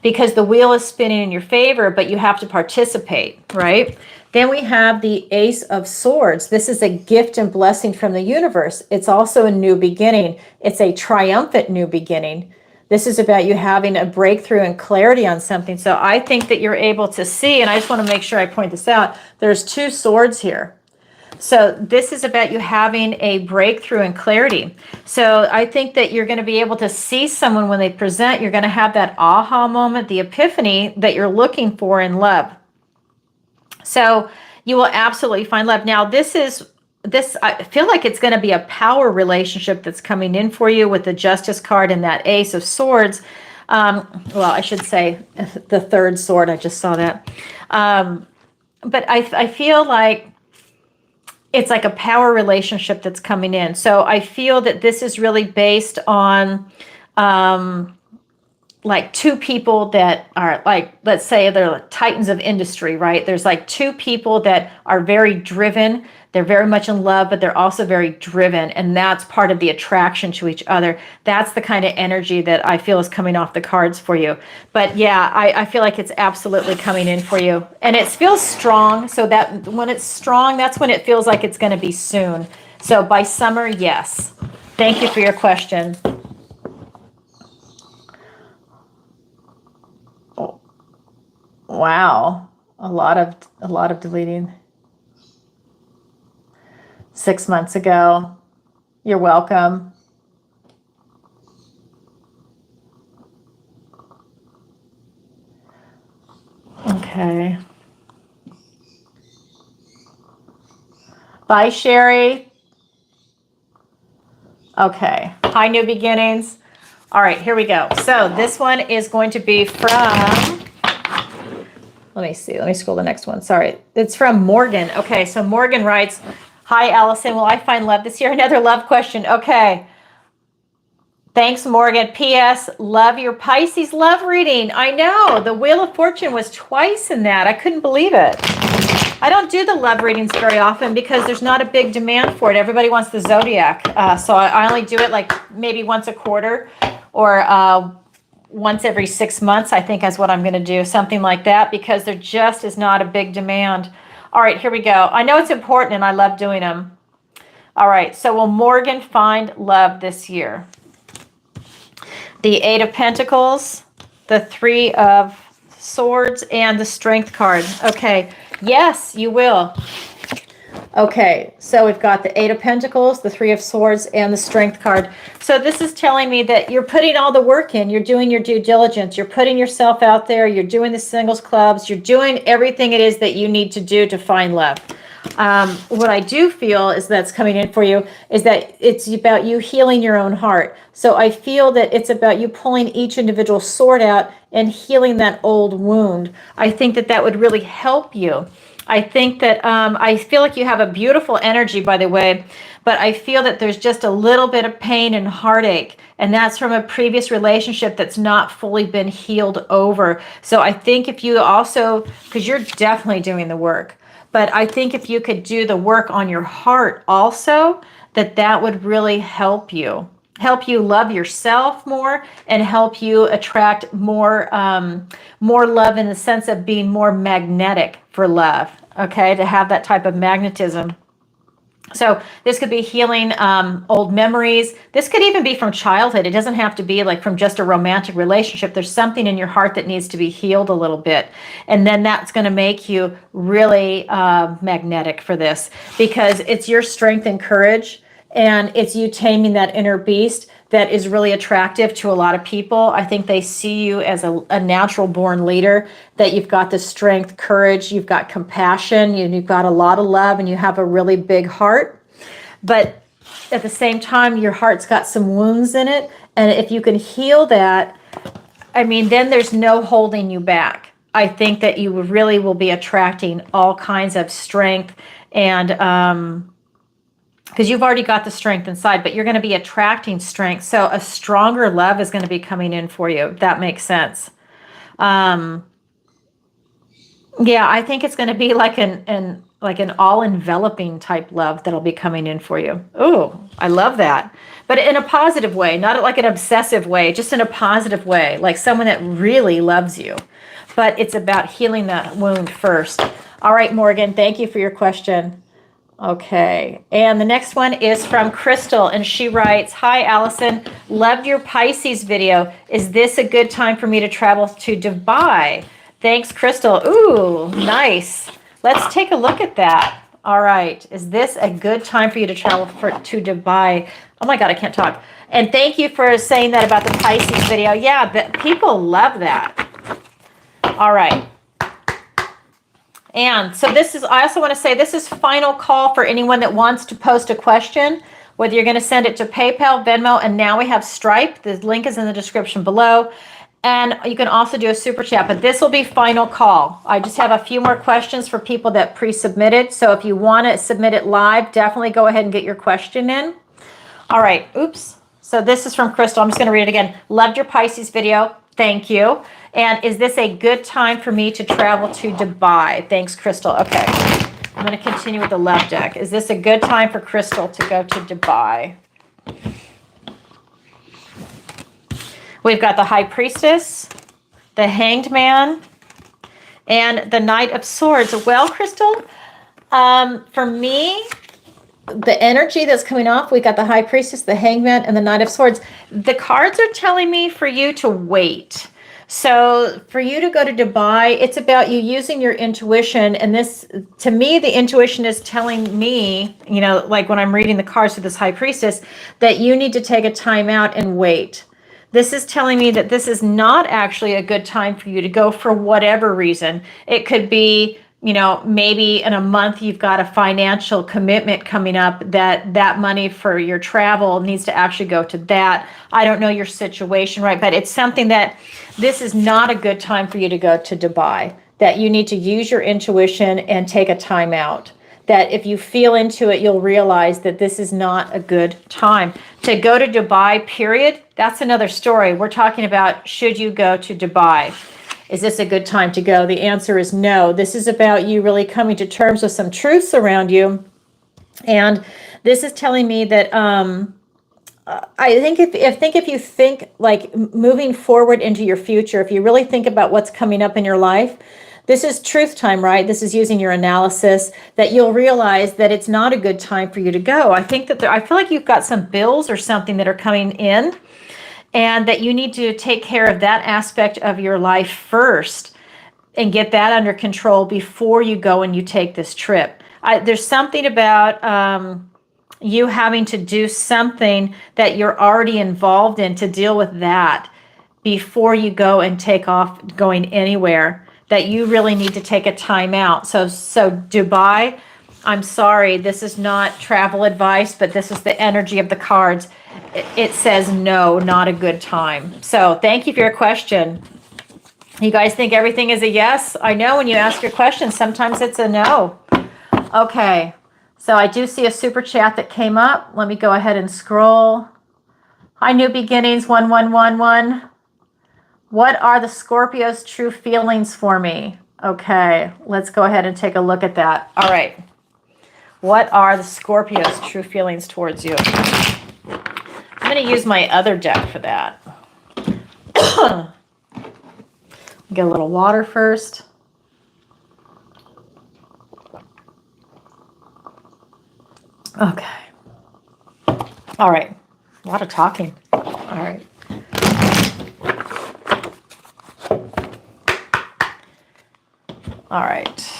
because the wheel is spinning in your favor, but you have to participate, right? Then we have the Ace of Swords. This is a gift and blessing from the universe. It's also a new beginning. It's a triumphant new beginning. This is about you having a breakthrough and clarity on something. So I think that you're able to see, and I just want to make sure I point this out, there's 2 swords here. So this is about you having a breakthrough and clarity. So I think that you're going to be able to see someone when they present. You're going to have that aha moment, the epiphany that you're looking for in love. So you will absolutely find love. Now this, I feel like it's going to be a power relationship that's coming in for you with the Justice card and that Ace of Swords. Well, I should say the 3rd sword. I just saw that. But I feel like it's like a power relationship that's coming in. So I feel that this is really based on like 2 people that are like, let's say they're like titans of industry, right? There's like 2 people that are very driven. They're very much in love, but they're also very driven. And that's part of the attraction to each other. That's the kind of energy that I feel is coming off the cards for you. But yeah, I feel like it's absolutely coming in for you. And it feels strong. So that when it's strong, that's when it feels like it's going to be soon. So by summer, yes. Thank you for your question. Oh, wow. A lot of deleting. 6 months ago. You're welcome. Okay. Bye, Sherry. Okay. Hi, New Beginnings. All right, here we go. So this one is going to be from, let me see. Let me scroll the next one. Sorry. It's from Morgan. Okay, so Morgan writes, hi, Alison. Will I find love this year? Another love question. Okay. Thanks, Morgan. P.S. Love your Pisces love reading. I know. The Wheel of Fortune was twice in that. I couldn't believe it. I don't do the love readings very often because there's not a big demand for it. Everybody wants the Zodiac. So I only do it like maybe once a quarter or once every 6 months, I think is what I'm going to do. Something like that, because there just is not a big demand. All right, here we go. I know it's important and I love doing them. All right, so will Morgan find love this year? The 8 of Pentacles, the 3 of Swords, and the Strength card. Okay, yes, you will. Okay, so we've got the 8 of Pentacles, the 3 of Swords, and the Strength card. So this is telling me that you're putting all the work in. You're doing your due diligence. You're putting yourself out there. You're doing the singles clubs. You're doing everything it is that you need to do to find love. What I do feel is that's coming in for you is that it's about you healing your own heart. So I feel that it's about you pulling each individual sword out and healing that old wound. I think that that would really help you. I think that I feel like you have a beautiful energy, by the way, but I feel that there's just a little bit of pain and heartache, and that's from a previous relationship that's not fully been healed over. So I think if you also, because you're definitely doing the work, but I think if you could do the work on your heart also, that would really help you love yourself more and help you attract more love, in the sense of being more magnetic for love. Okay, to have that type of magnetism. So this could be healing old memories. This could even be from childhood. It doesn't have to be like from just a romantic relationship. There's something in your heart that needs to be healed a little bit. And then that's going to make you really magnetic for this, because it's your strength and courage, and it's you taming that inner beast that is really attractive to a lot of people. I think they see you as a natural born leader, that you've got the strength, courage, you've got compassion, you've got a lot of love, and you have a really big heart. But at the same time, your heart's got some wounds in it. And if you can heal that, I mean, then there's no holding you back. I think that you really will be attracting all kinds of strength, and because you've already got the strength inside, but you're going to be attracting strength. So a stronger love is going to be coming in for you. If that makes sense. Yeah, I think it's going to be like an all-enveloping type love that'll be coming in for you. Oh, I love that. But in a positive way, not like an obsessive way, just in a positive way, like someone that really loves you. But it's about healing that wound first. All right, Morgan, thank you for your question. Okay, and the next one is from Crystal, and she writes, "Hi, Alison. Loved your Pisces video. Is this a good time for me to travel to Dubai? Thanks, Crystal." Ooh, nice. Let's take a look at that. All right, is this a good time for you to travel to Dubai? Oh my God, I can't talk. And thank you for saying that about the Pisces video. Yeah, people love that. All right. And so I also want to say this is final call for anyone that wants to post a question, whether you're going to send it to PayPal, Venmo, and now we have Stripe. The link is in the description below. And you can also do a super chat, but this will be final call. I just have a few more questions for people that pre-submitted. So if you want to submit it live, definitely go ahead and get your question in. All right. Oops. So this is from Crystal. I'm just going to read it again. Loved your Pisces video. Thank you. And is this a good time for me to travel to Dubai? Thanks, Crystal. Okay. I'm going to continue with the love deck. Is this a good time for Crystal to go to Dubai? We've got the High Priestess, the Hanged Man, and the Knight of Swords. Well, Crystal, for me, the energy that's coming off, we got the High Priestess, the Hanged Man, and the Knight of Swords. The cards are telling me for you to wait. So for you to go to Dubai, it's about you using your intuition. And this, to me, the intuition is telling me, you know, like when I'm reading the cards for this High Priestess, that you need to take a time out and wait. This is telling me that this is not actually a good time for you to go for whatever reason. It could be, you know, maybe in a month you've got a financial commitment coming up that money for your travel needs to actually go to that. I don't know your situation, right? But it's something that this is not a good time for you to go to Dubai, that you need to use your intuition and take a time out. That if you feel into it, you'll realize that this is not a good time to go to Dubai, period. That's another story. We're talking about, should you go to Dubai? Is this a good time to go? The answer is no. This is about you really coming to terms with some truths around you. And this is telling me that I think if you think like moving forward into your future, if you really think about what's coming up in your life, this is truth time, right? This is using your analysis, that you'll realize that it's not a good time for you to go. I think that I feel like you've got some bills or something that are coming in, and that you need to take care of that aspect of your life first and get that under control before you go and you take this trip. There's something about you having to do something that you're already involved in to deal with that before you go and take off going anywhere, that you really need to take a time out. So Dubai, I'm sorry, this is not travel advice, but this is the energy of the cards. It says no, not a good time. So thank you for your question. You guys think everything is a yes? I know when you ask your question, sometimes it's a no. Okay, so I do see a super chat that came up. Let me go ahead and scroll. Hi, New Beginnings 1111. What are the Scorpio's true feelings for me? Okay, let's go ahead and take a look at that. All right. What are the Scorpio's true feelings towards you? I'm going to use my other deck for that. Get a little water first. Okay. All right. A lot of talking. All right. All right.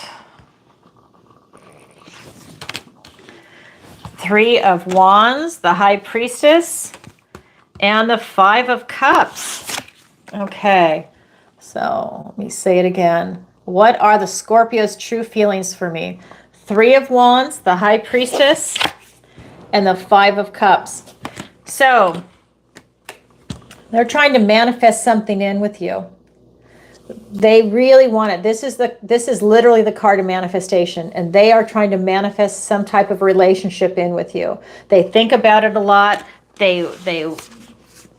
Three of Wands, the High Priestess, and the Five of Cups. Okay, so let me say it again. What are the Scorpio's true feelings for me? Three of Wands, the High Priestess, and the Five of Cups. So they're trying to manifest something in with you. They really want it. This is literally the card of manifestation, and they are trying to manifest some type of relationship in with you. They think about it a lot. They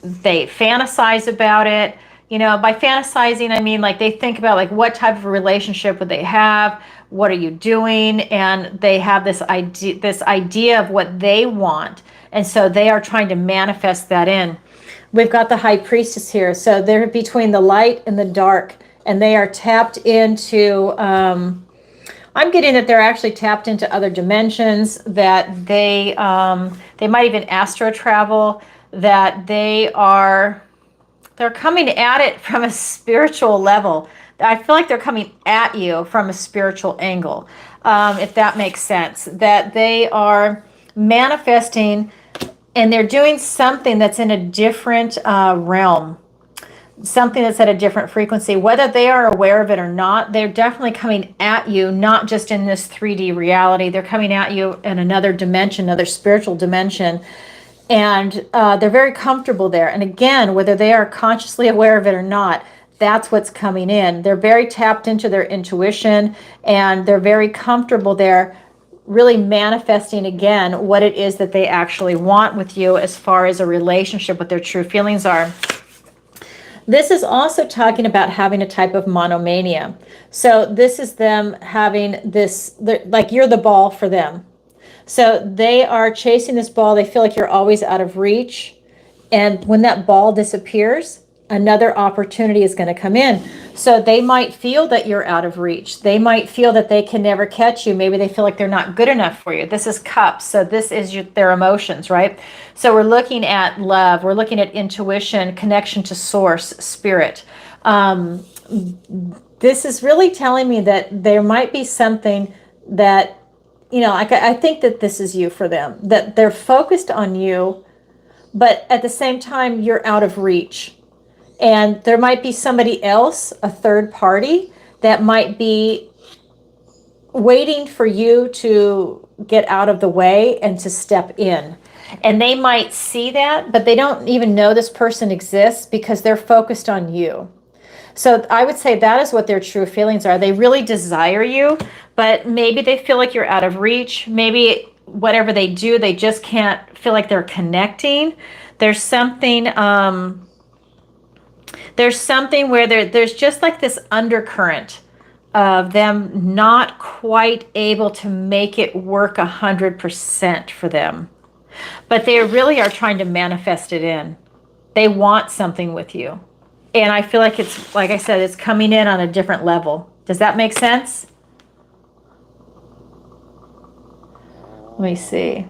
fantasize about it. You know, by fantasizing, I mean like they think about like what type of relationship would they have? What are you doing? And they have this idea of what they want. And so they are trying to manifest that in. We've got the High Priestess here. So they're between the light and the dark, and they are tapped into, I'm getting that they're actually tapped into other dimensions, that they might even astro travel, that they're coming at it from a spiritual level. I feel like they're coming at you from a spiritual angle, if that makes sense, that they are manifesting. And they're doing something that's in a different realm, something that's at a different frequency. Whether they are aware of it or not, they're definitely coming at you, not just in this 3D reality. They're coming at you in another dimension, another spiritual dimension. And they're very comfortable there. And again, whether they are consciously aware of it or not, that's what's coming in. They're very tapped into their intuition, and they're very comfortable there, really manifesting again what it is that they actually want with you as far as a relationship, what their true feelings are. This is also talking about having a type of monomania. So this is them having this, like you're the ball for them. So they are chasing this ball. They feel like you're always out of reach. And when that ball disappears, another opportunity is going to come in. So they might feel that you're out of reach. They might feel that they can never catch you. Maybe they feel like they're not good enough for you. This is cups. So this is their emotions, right? So we're looking at love. We're looking at intuition, connection to source, spirit. This is really telling me that there might be something that, you know, I think that this is you for them, that they're focused on you, but at the same time, you're out of reach. And there might be somebody else, a third party, that might be waiting for you to get out of the way and to step in. And they might see that, but they don't even know this person exists because they're focused on you. So I would say that is what their true feelings are. They really desire you, but maybe they feel like you're out of reach. Maybe whatever they do, they just can't feel like they're connecting. There's something... There's something where there's just like this undercurrent of them not quite able to make it work 100% for them. But they really are trying to manifest it in. They want something with you. And I feel like it's, like I said, it's coming in on a different level. Does that make sense? Let me see.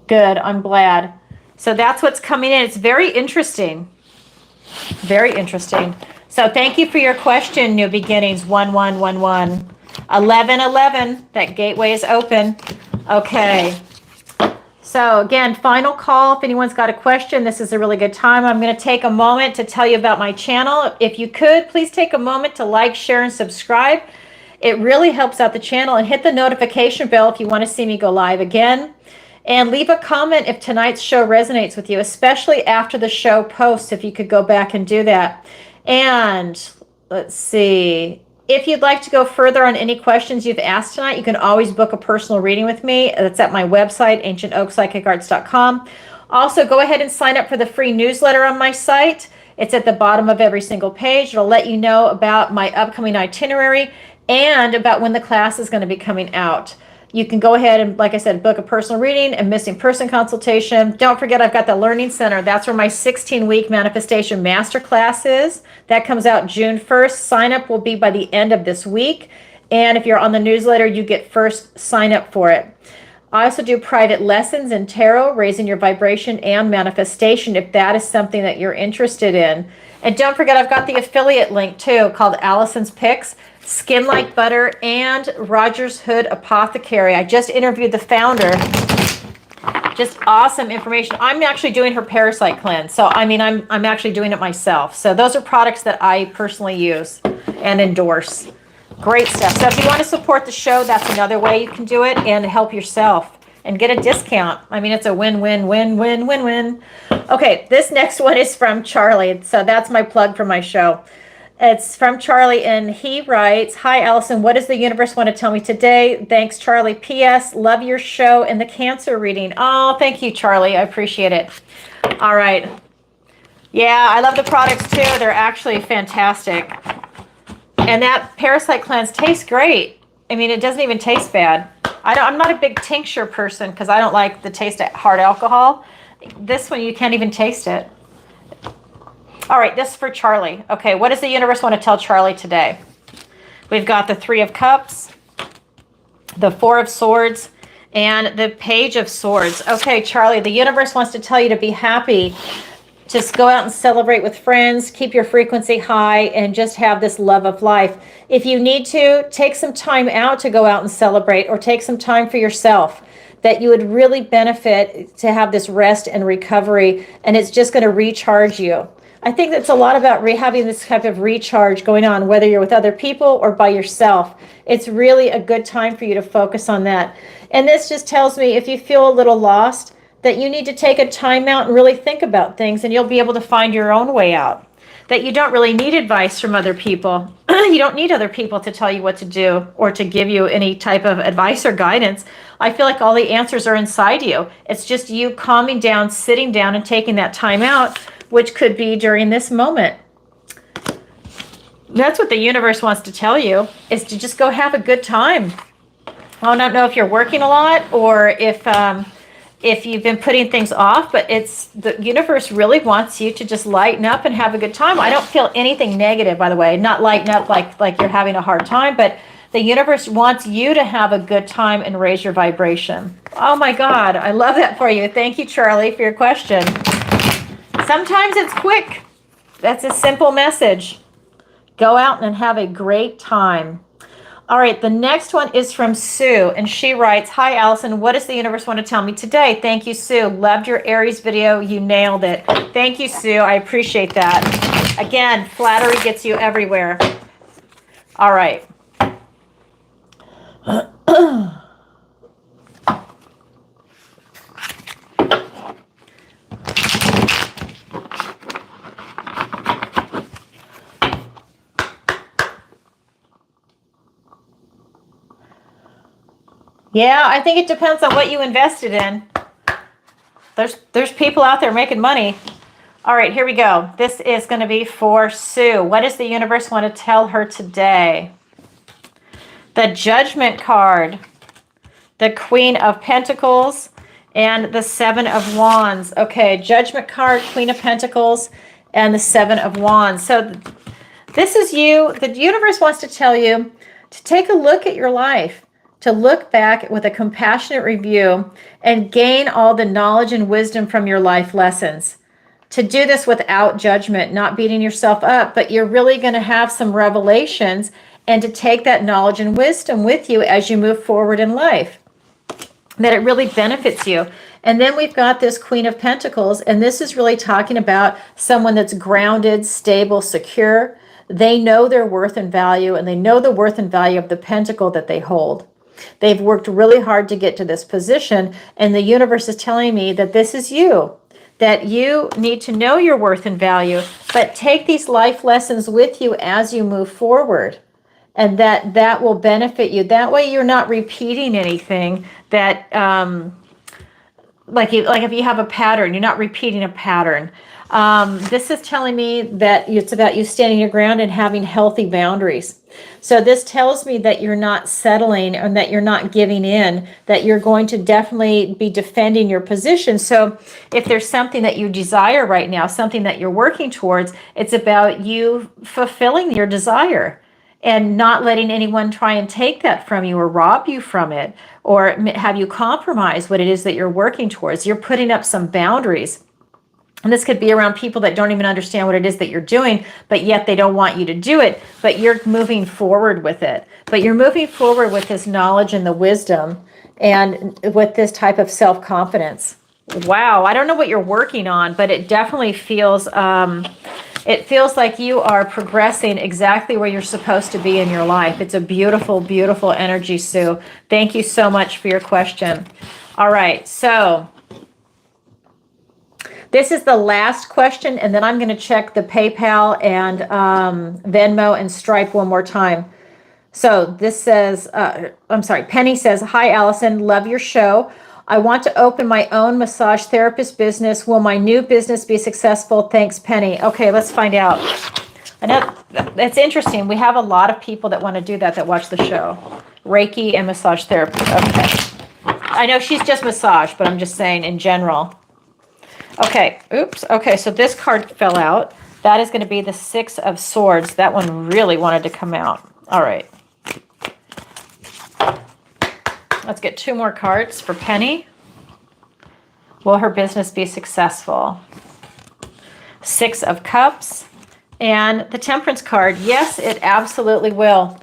Good, I'm glad. So that's what's coming in. It's very interesting. Very interesting. So thank you for your question, New Beginnings 1111. 1111, that gateway is open. Okay. So again, final call. If anyone's got a question, this is a really good time. I'm going to take a moment to tell you about my channel. If you could, please take a moment to like, share, and subscribe. It really helps out the channel, and hit the notification bell if you want to see me go live again. And leave a comment if tonight's show resonates with you, especially after the show posts, if you could go back and do that. And let's see. If you'd like to go further on any questions you've asked tonight, you can always book a personal reading with me. That's at my website, ancientoakpsychicarts.com. Also, go ahead and sign up for the free newsletter on my site. It's at the bottom of every single page. It'll let you know about my upcoming itinerary and about when the class is going to be coming out. You can go ahead and, like I said, book a personal reading and missing person consultation. Don't forget, I've got the Learning Center. That's where my 16-week manifestation masterclass is. That comes out June 1st. Sign up will be by the end of this week. And if you're on the newsletter, you get first sign up for it. I also do private lessons in tarot, raising your vibration and manifestation, if that is something that you're interested in. And don't forget, I've got the affiliate link too, called Alison's Picks, Skin Like Butter, and Rogers Hood Apothecary. I just interviewed the founder. Just awesome information. I'm actually doing her parasite cleanse. So, I mean, I'm actually doing it myself. So those are products that I personally use and endorse. Great stuff. So if you want to support the show, that's another way you can do it and help yourself and get a discount. I mean, it's a win-win-win-win-win-win. Okay, this next one is from Charlie. So that's my plug for my show. It's from Charlie, and he writes, "Hi, Alison. What does the universe want to tell me today? Thanks, Charlie. P.S. Love your show and the Cancer reading." Oh, thank you, Charlie. I appreciate it. All right. Yeah, I love the products too. They're actually fantastic. And that Parasite Cleanse tastes great. I mean, it doesn't even taste bad. I'm not a big tincture person because I don't like the taste of hard alcohol. This one, you can't even taste it. All right, this is for Charlie. Okay, what does the universe want to tell Charlie today? We've got the Three of Cups, the Four of Swords, and the Page of Swords. Okay, Charlie, the universe wants to tell you to be happy. Just go out and celebrate with friends, keep your frequency high, and just have this love of life. If you need to, take some time out to go out and celebrate, or take some time for yourself. That you would really benefit to have this rest and recovery, and it's just going to recharge you. I think that's a lot about having this type of recharge going on, whether you're with other people or by yourself. It's really a good time for you to focus on that. And this just tells me if you feel a little lost, that you need to take a time out and really think about things, and you'll be able to find your own way out. That you don't really need advice from other people. You don't need other people to tell you what to do or to give you any type of advice or guidance. I feel like all the answers are inside you. It's just you calming down, sitting down, and taking that time out, which could be during this moment. That's what the universe wants to tell you, is to just go have a good time. I don't know if you're working a lot or if you've been putting things off, but the universe really wants you to just lighten up and have a good time. I don't feel anything negative, by the way, not lighten up like you're having a hard time, but the universe wants you to have a good time and raise your vibration. Oh my God, I love that for you. Thank you, Charlie, for your question. Sometimes it's quick. That's a simple message. Go out and have a great time. All right, the next one is from Sue, and she writes, "Hi, Alison. What does the universe want to tell me today?" Thank you, Sue. Loved your Aries video. You nailed it. Thank you, Sue. I appreciate that. Again, flattery gets you everywhere. All right. Yeah, I think it depends on what you invested in. There's people out there making money. All right, here we go. This is going to be for Sue. What does the universe want to tell her today? The Judgment card, the Queen of Pentacles, and the Seven of Wands. Okay, Judgment card, Queen of Pentacles, and the Seven of Wands. So this is you. The universe wants to tell you to take a look at your life, to look back with a compassionate review and gain all the knowledge and wisdom from your life lessons. To do this without judgment, not beating yourself up, but you're really going to have some revelations, and to take that knowledge and wisdom with you as you move forward in life, that it really benefits you. And then we've got this Queen of Pentacles, and this is really talking about someone that's grounded, stable, secure. They know their worth and value, and they know the worth and value of the pentacle that they hold. They've worked really hard to get to this position, and the universe is telling me that this is you, that you need to know your worth and value, but take these life lessons with you as you move forward, and that will benefit you. That way you're not repeating anything that, like if you have a pattern, you're not repeating a pattern. This is telling me that it's about you standing your ground and having healthy boundaries. So this tells me that you're not settling and that you're not giving in, that you're going to definitely be defending your position. So if there's something that you desire right now, something that you're working towards, it's about you fulfilling your desire and not letting anyone try and take that from you or rob you from it or have you compromise what it is that you're working towards. You're putting up some boundaries. And this could be around people that don't even understand what it is that you're doing, but yet they don't want you to do it, but you're moving forward with it. But you're moving forward with this knowledge and the wisdom and with this type of self-confidence. Wow, I don't know what you're working on, but it definitely feels It feels like you are progressing exactly where you're supposed to be in your life. It's a beautiful, beautiful energy, Sue. Thank you so much for your question. All right, so this is the last question, and then I'm going to check the PayPal and Venmo and Stripe one more time. So this says, I'm sorry, Penny says, "Hi, Alison, love your show. I want to open my own massage therapist business. Will my new business be successful? Thanks, Penny." Okay, let's find out. I know that's interesting. We have a lot of people that want to do that watch the show. Reiki and massage therapy. Okay. I know she's just massage, but I'm just saying in general. Okay, oops. Okay, so this card fell out. That is going to be the Six of Swords. That one really wanted to come out. All right. Let's get 2 more cards for Penny. Will her business be successful? Six of Cups and the Temperance card. Yes, it absolutely will.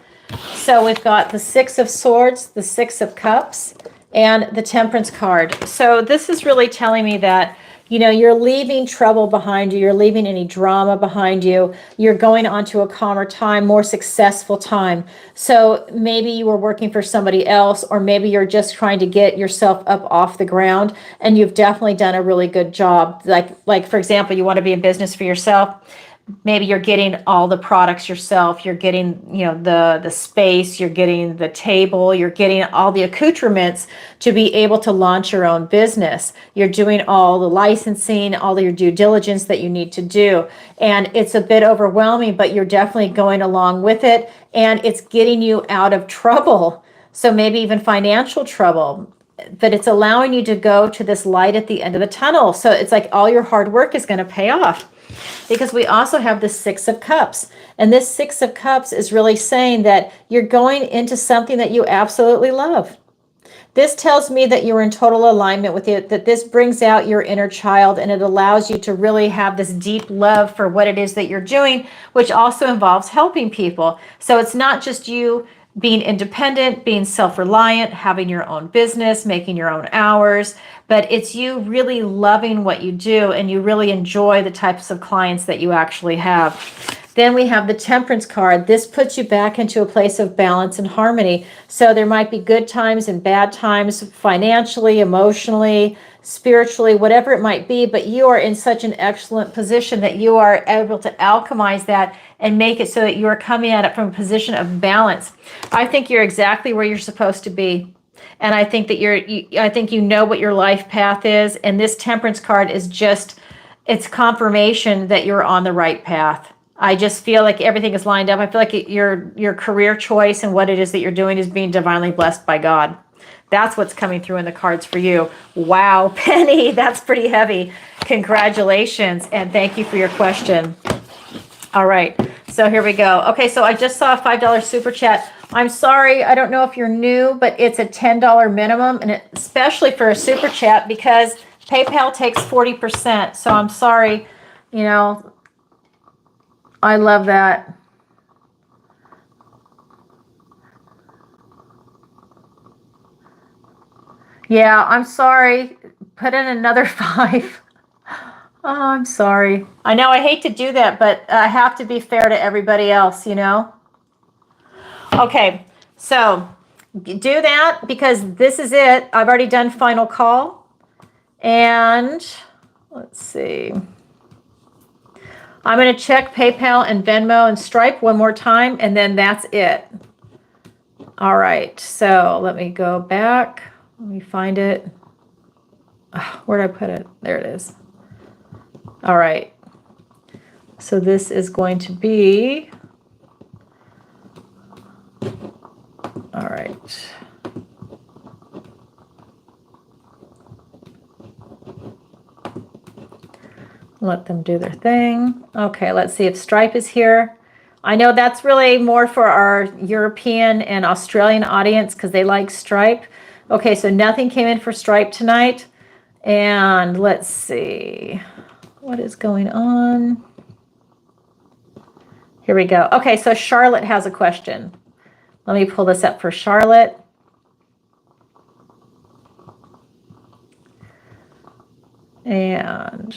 So we've got the Six of Swords, the Six of Cups, and the Temperance card. So this is really telling me that, you know, you're leaving trouble behind you. You're leaving any drama behind you. You're going on to a calmer time, more successful time. So maybe you were working for somebody else, or maybe you're just trying to get yourself up off the ground, and you've definitely done a really good job. Like for example, you want to be in business for yourself. Maybe you're getting all the products yourself. You're getting, you know, the space, you're getting the table, you're getting all the accoutrements to be able to launch your own business. You're doing all the licensing, all your due diligence that you need to do. And it's a bit overwhelming, but you're definitely going along with it, and it's getting you out of trouble. So maybe even financial trouble, but it's allowing you to go to this light at the end of the tunnel. So it's like all your hard work is going to pay off. Because we also have the Six of Cups. And this Six of Cups is really saying that you're going into something that you absolutely love. This tells me that you're in total alignment with it, that this brings out your inner child, and it allows you to really have this deep love for what it is that you're doing, which also involves helping people. So it's not just you being independent, being self-reliant, having your own business, making your own hours, but it's you really loving what you do, and you really enjoy the types of clients that you actually have. Then we have the Temperance card. This puts you back into a place of balance and harmony. So there might be good times and bad times, financially, emotionally, spiritually, whatever it might be, but you are in such an excellent position that you are able to alchemize that and make it so that you are coming at it from a position of balance. I think you're exactly where you're supposed to be. And I think that I think you know what your life path is. And this Temperance card is just, it's confirmation that you're on the right path. I just feel like everything is lined up. I feel like your career choice and what it is that you're doing is being divinely blessed by God. That's what's coming through in the cards for you. Wow, Penny, that's pretty heavy. Congratulations, and thank you for your question. All right, so here we go. Okay, so I just saw a $5 super chat. I'm sorry, I don't know if you're new, but it's a $10 minimum, and especially for a super chat, because PayPal takes 40%. So I'm sorry, you know, I love that. Yeah, I'm sorry. Put in another 5. Oh, I'm sorry. I know I hate to do that, but I have to be fair to everybody else, you know? Okay, so do that because this is it. I've already done final call. And let's see. I'm going to check PayPal and Venmo and Stripe one more time, and then that's it. All right, so let me go back. Let me find it. Where'd I put it? There it is. All right. So this is going to be, all right. Let them do their thing. Okay, let's see if Stripe is here. I know that's really more for our European and Australian audience because they like Stripe. Okay, so nothing came in for Stripe tonight. And let's see. What is going on? Here we go. Okay, so Charlotte has a question. Let me pull this up for Charlotte. And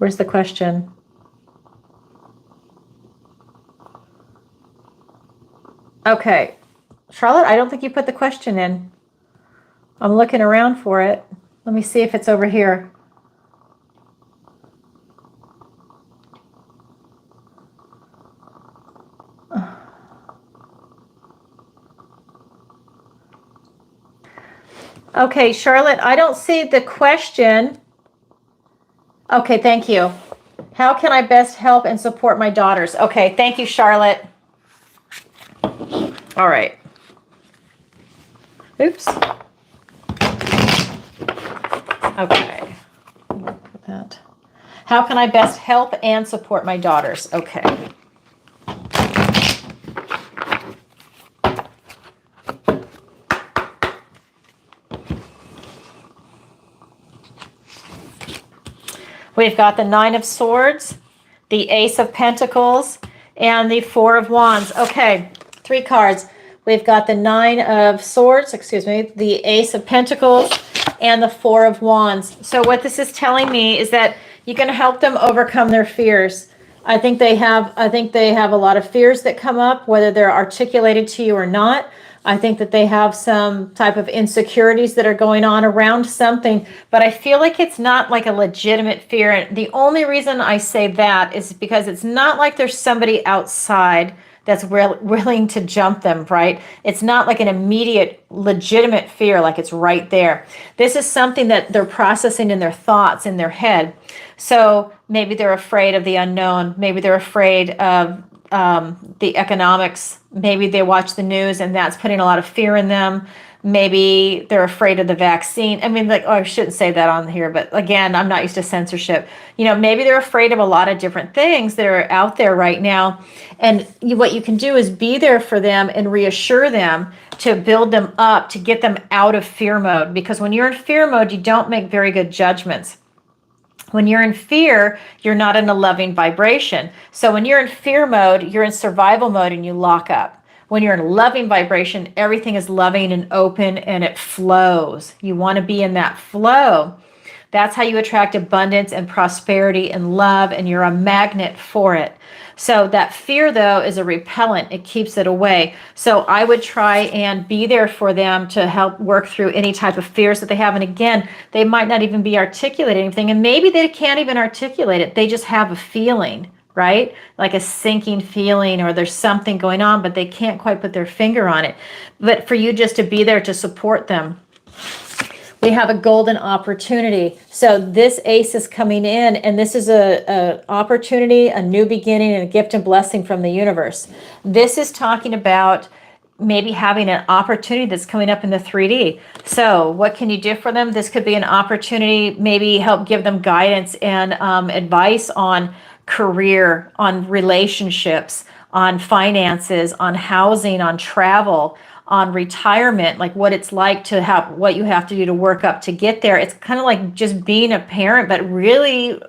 Where's the question? Okay. Charlotte, I don't think you put the question in. I'm looking around for it. Let me see if it's over here. Okay, Charlotte, I don't see the question. Okay, thank you. How can I best help and support my daughters? Okay, thank you, Charlotte. All right. Oops. Okay. Put that. How can I best help and support my daughters? Okay. We've got the Nine of Swords, the Ace of Pentacles, and the Four of Wands. Okay, 3 cards. We've got the Nine of Swords, the Ace of Pentacles, and the Four of Wands. So what this is telling me is that you're going to help them overcome their fears. I think they have a lot of fears that come up, whether they're articulated to you or not. I think that they have some type of insecurities that are going on around something, but I feel like it's not like a legitimate fear. And the only reason I say that is because it's not like there's somebody outside that's willing to jump them, right? It's not like an immediate legitimate fear, like it's right there. This is something that they're processing in their thoughts, in their head. So maybe they're afraid of the unknown. Maybe they're afraid of the economics. Maybe they watch the news and that's putting a lot of fear in them. Maybe they're afraid of the vaccine. I mean, like, oh, I shouldn't say that on here, but again, I'm not used to censorship. You know, maybe they're afraid of a lot of different things that are out there right now. And what you can do is be there for them and reassure them, to build them up, to get them out of fear mode. Because when you're in fear mode, you don't make very good judgments. When you're in fear, you're not in a loving vibration. So when you're in fear mode, you're in survival mode and you lock up. When you're in loving vibration, everything is loving and open and it flows. You want to be in that flow. That's how you attract abundance and prosperity and love, and you're a magnet for it. So that fear, though, is a repellent. It keeps it away. So I would try and be there for them to help work through any type of fears that they have. And again, they might not even be articulating anything, and maybe they can't even articulate it. They just have a feeling, right? Like a sinking feeling, or there's something going on, but they can't quite put their finger on it. But for you just to be there to support them. We have a golden opportunity. So this ace is coming in, and this is a opportunity, a new beginning, and a gift and blessing from the universe. This is talking about maybe having an opportunity that's coming up in the 3D. So what can you do for them? This could be an opportunity, maybe help give them guidance and advice on career, on relationships, on finances, on housing, on travel, on retirement, like what it's like to have, what you have to do to work up to get there. It's kind of like just being a parent, but really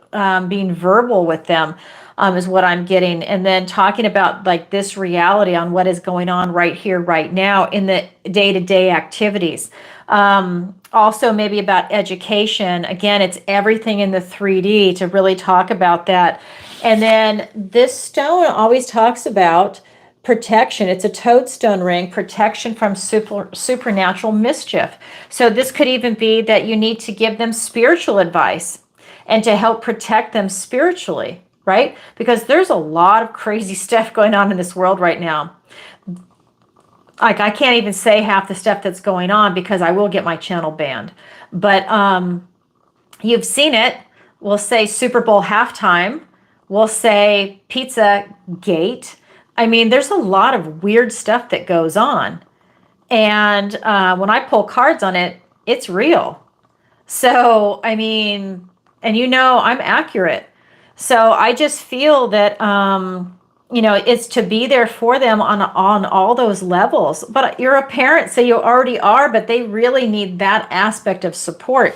being verbal with them is what I'm getting. And then talking about like this reality on what is going on right here, right now in the day-to-day activities. Also maybe about education. Again, it's everything in the 3D to really talk about that. And then this stone always talks about protection. It's a toadstone ring, protection from supernatural mischief. So this could even be that you need to give them spiritual advice and to help protect them spiritually, right? Because there's a lot of crazy stuff going on in this world right now. Like, I can't even say half the stuff that's going on because I will get my channel banned. But you've seen it. We'll say Super Bowl halftime. We'll say Pizza Gate. I mean, there's a lot of weird stuff that goes on. And when I pull cards on it, it's real. So, I mean, and you know, I'm accurate. So I just feel that, you know, it's to be there for them on all those levels. But you're a parent, so you already are, but they really need that aspect of support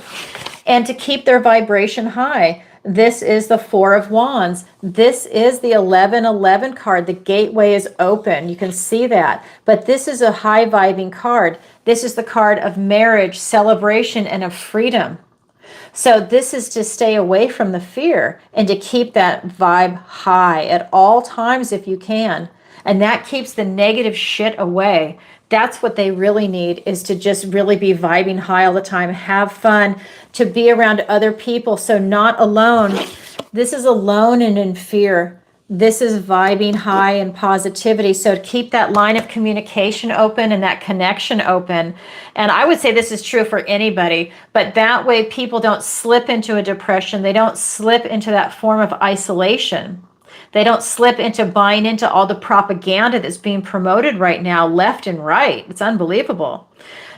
and to keep their vibration high. This is the Four of Wands. This is the 1111 card. The gateway is open. You can see that. But this is a high vibing card. This is the card of marriage, celebration, and of freedom. So this is to stay away from the fear and to keep that vibe high at all times if you can. And that keeps the negative shit away. That's what they really need, is to just really be vibing high all the time, have fun, to be around other people. So not alone. This is alone and in fear. This is vibing high and positivity. So keep that line of communication open and that connection open. And I would say this is true for anybody, but that way people don't slip into a depression. They don't slip into that form of isolation. They don't slip into buying into all the propaganda that's being promoted right now, left and right. It's unbelievable.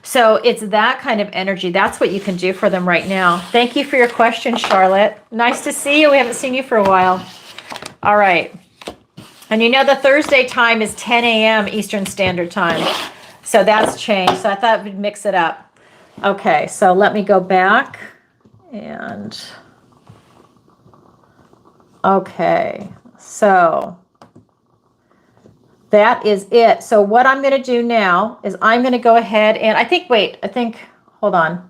So it's that kind of energy. That's what you can do for them right now. Thank you for your question, Charlotte. Nice to see you. We haven't seen you for a while. All right. And you know the Thursday time is 10 a.m. Eastern Standard Time. So that's changed. So I thought we'd mix it up. Okay, so let me go back. And okay, so that is it. So what I'm going to do now is I'm going to go ahead and hold on.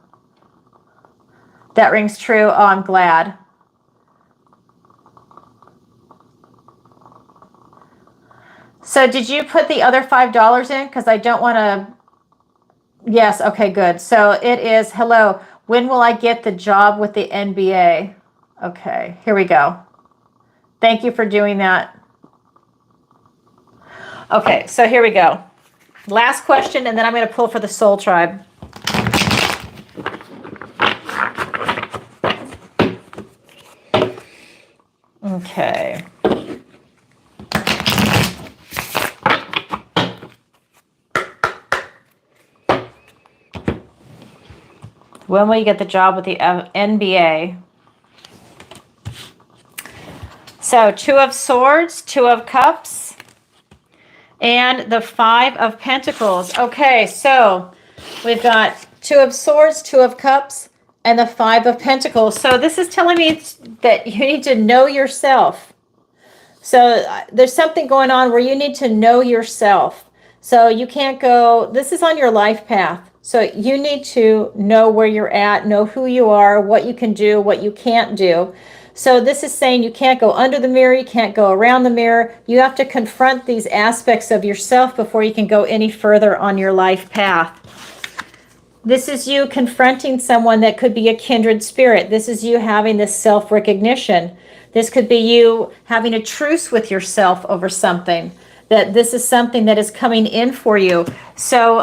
That rings true. Oh, I'm glad. So did you put the other $5 in? Because I don't want to. Yes. Okay, good. So it is, hello, when will I get the job with the NBA? Okay, here we go. Thank you for doing that. Okay, so here we go. Last question, and then I'm going to pull for the Soul Tribe. Okay. When will you get the job with the NBA? So 2 of Swords, 2 of Cups, and the 5 of Pentacles. Okay, so we've got 2 of Swords, 2 of Cups, and the 5 of Pentacles. So this is telling me that you need to know yourself. So there's something going on where you need to know yourself. So you can't go, this is on your life path. So you need to know where you're at, know who you are, what you can do, what you can't do. So this is saying you can't go under the mirror, you can't go around the mirror. You have to confront these aspects of yourself before you can go any further on your life path. This is you confronting someone that could be a kindred spirit. This is you having this self-recognition. This could be you having a truce with yourself over something, that this is something that is coming in for you. So,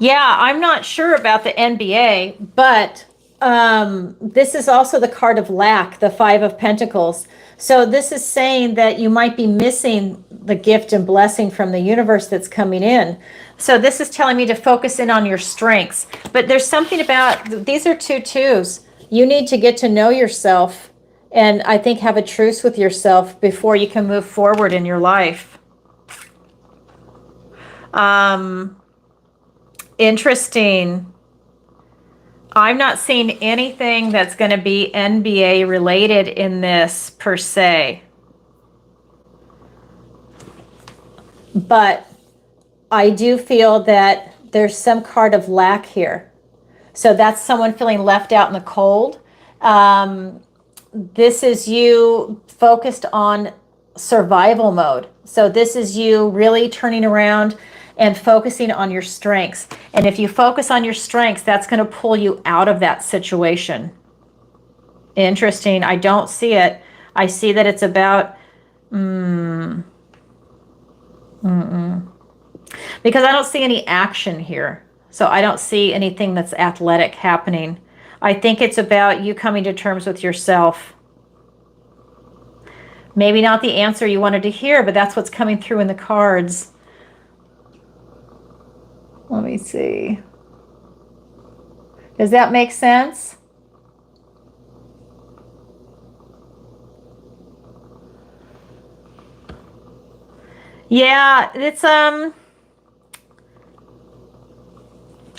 yeah, I'm not sure about the NBA, but this is also the card of lack, the 5 of Pentacles. So this is saying that you might be missing the gift and blessing from the universe that's coming in. So this is telling me to focus in on your strengths. But there's something about, these are 2 twos. You need to get to know yourself and I think have a truce with yourself before you can move forward in your life. Interesting. I'm not seeing anything that's going to be NBA related in this per se. But I do feel that there's some card of lack here. So that's someone feeling left out in the cold. This is you focused on survival mode. So this is you really turning around and focusing on your strengths. And if you focus on your strengths, that's going to pull you out of that situation. Interesting. I don't see it. I see that it's about because I don't see any action here. So I don't see anything that's athletic happening. I think it's about you coming to terms with yourself. Maybe not the answer you wanted to hear, but that's what's coming through in the cards. Let me see. Does that make sense? Yeah, it's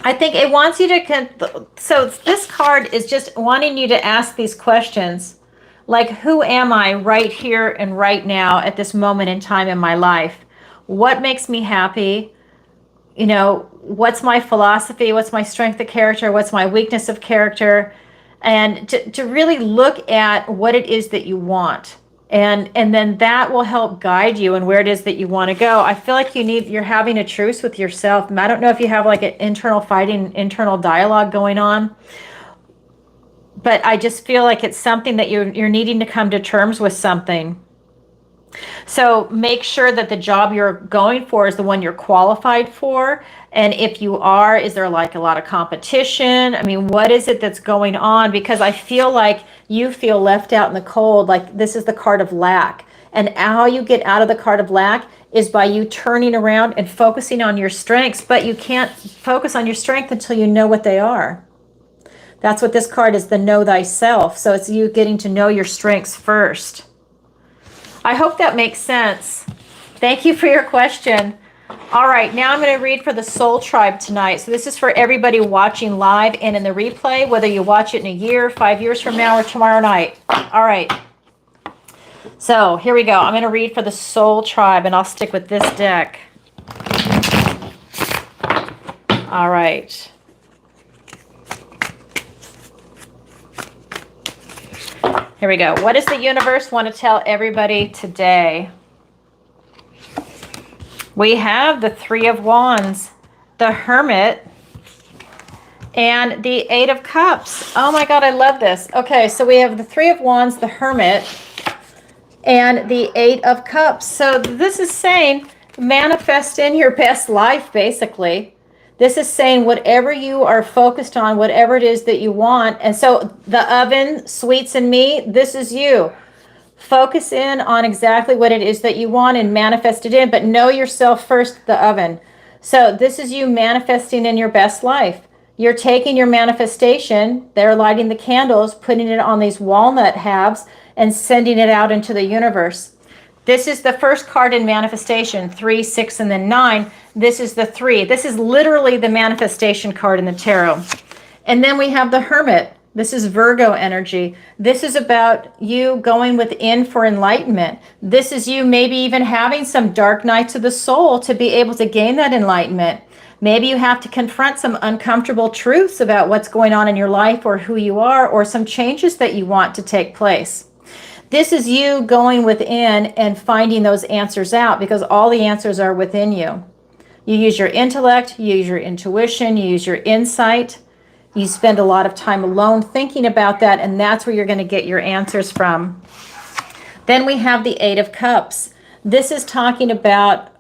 I think it wants you to so this card is just wanting you to ask these questions. Like, who am I right here and right now at this moment in time in my life? What makes me happy? what's my philosophy? What's my strength of character? What's my weakness of character? And to really look at what it is that you want. And then that will help guide you and where it is that you want to go. I feel like you're having a truce with yourself. I don't know if you have like an internal fighting, internal dialogue going on, but I just feel like it's something that you're needing to come to terms with something. So make sure that the job you're going for is the one you're qualified for. And if you are, is there like a lot of competition? I mean, what is it that's going on? Because I feel like you feel left out in the cold, like this is the card of lack. And how you get out of the card of lack is by you turning around and focusing on your strengths, but you can't focus on your strength until you know what they are. That's what this card is, the know thyself. So it's you getting to know your strengths first. I hope that makes sense. Thank you for your question. All right, now I'm going to read for the Soul Tribe tonight. So this is for everybody watching live and in the replay, whether you watch it in a year, 5 years from now, or tomorrow night. All right. So here we go. I'm going to read for the Soul Tribe, and I'll stick with this deck. All right. Here we go. What does the universe want to tell everybody today? We have the Three of Wands, the Hermit, and the Eight of Cups. Oh my God, I love this. Okay, so we have the Three of Wands, the Hermit, and the Eight of Cups. So this is saying manifest in your best life, basically. This is saying whatever you are focused on, whatever it is that you want. And so the oven, sweets and me, this is you. Focus in on exactly what it is that you want and manifest it in, but know yourself first, the oven. So this is you manifesting in your best life. You're taking your manifestation, they're lighting the candles, putting it on these walnut halves and sending it out into the universe. This is the first card in manifestation, 3, 6, and then 9. This is the 3. This is literally the manifestation card in the tarot. And then we have the Hermit. This is Virgo energy. This is about you going within for enlightenment. This is you maybe even having some dark nights of the soul to be able to gain that enlightenment. Maybe you have to confront some uncomfortable truths about what's going on in your life or who you are, or some changes that you want to take place. This is you going within and finding those answers out, because all the answers are within you. You use your intellect, you use your intuition, you use your insight. You spend a lot of time alone thinking about that, and that's where you're going to get your answers from. Then we have the Eight of Cups. This is talking about,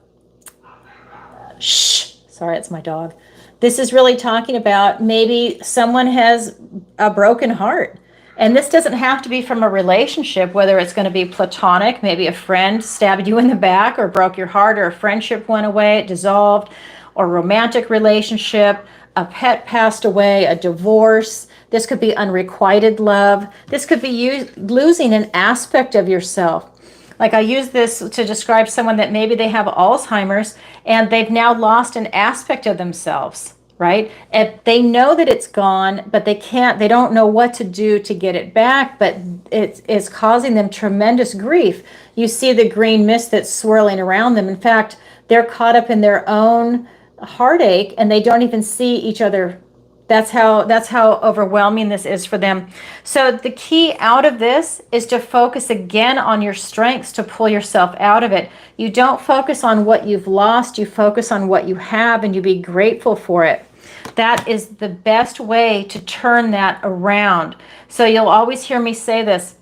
sorry, it's my dog. This is really talking about maybe someone has a broken heart. And this doesn't have to be from a relationship, whether it's going to be platonic, maybe a friend stabbed you in the back or broke your heart, or a friendship went away, it dissolved, or romantic relationship, a pet passed away, a divorce. This could be unrequited love. This could be you losing an aspect of yourself. Like I use this to describe someone that maybe they have Alzheimer's and they've now lost an aspect of themselves. Right? And they know that it's gone, but they don't know what to do to get it back, but it's causing them tremendous grief. You see the green mist that's swirling around them. In fact, they're caught up in their own heartache and they don't even see each other. That's how overwhelming this is for them. So the key out of this is to focus again on your strengths to pull yourself out of it. You don't focus on what you've lost, you focus on what you have and you be grateful for it. That is the best way to turn that around. So you'll always hear me say this.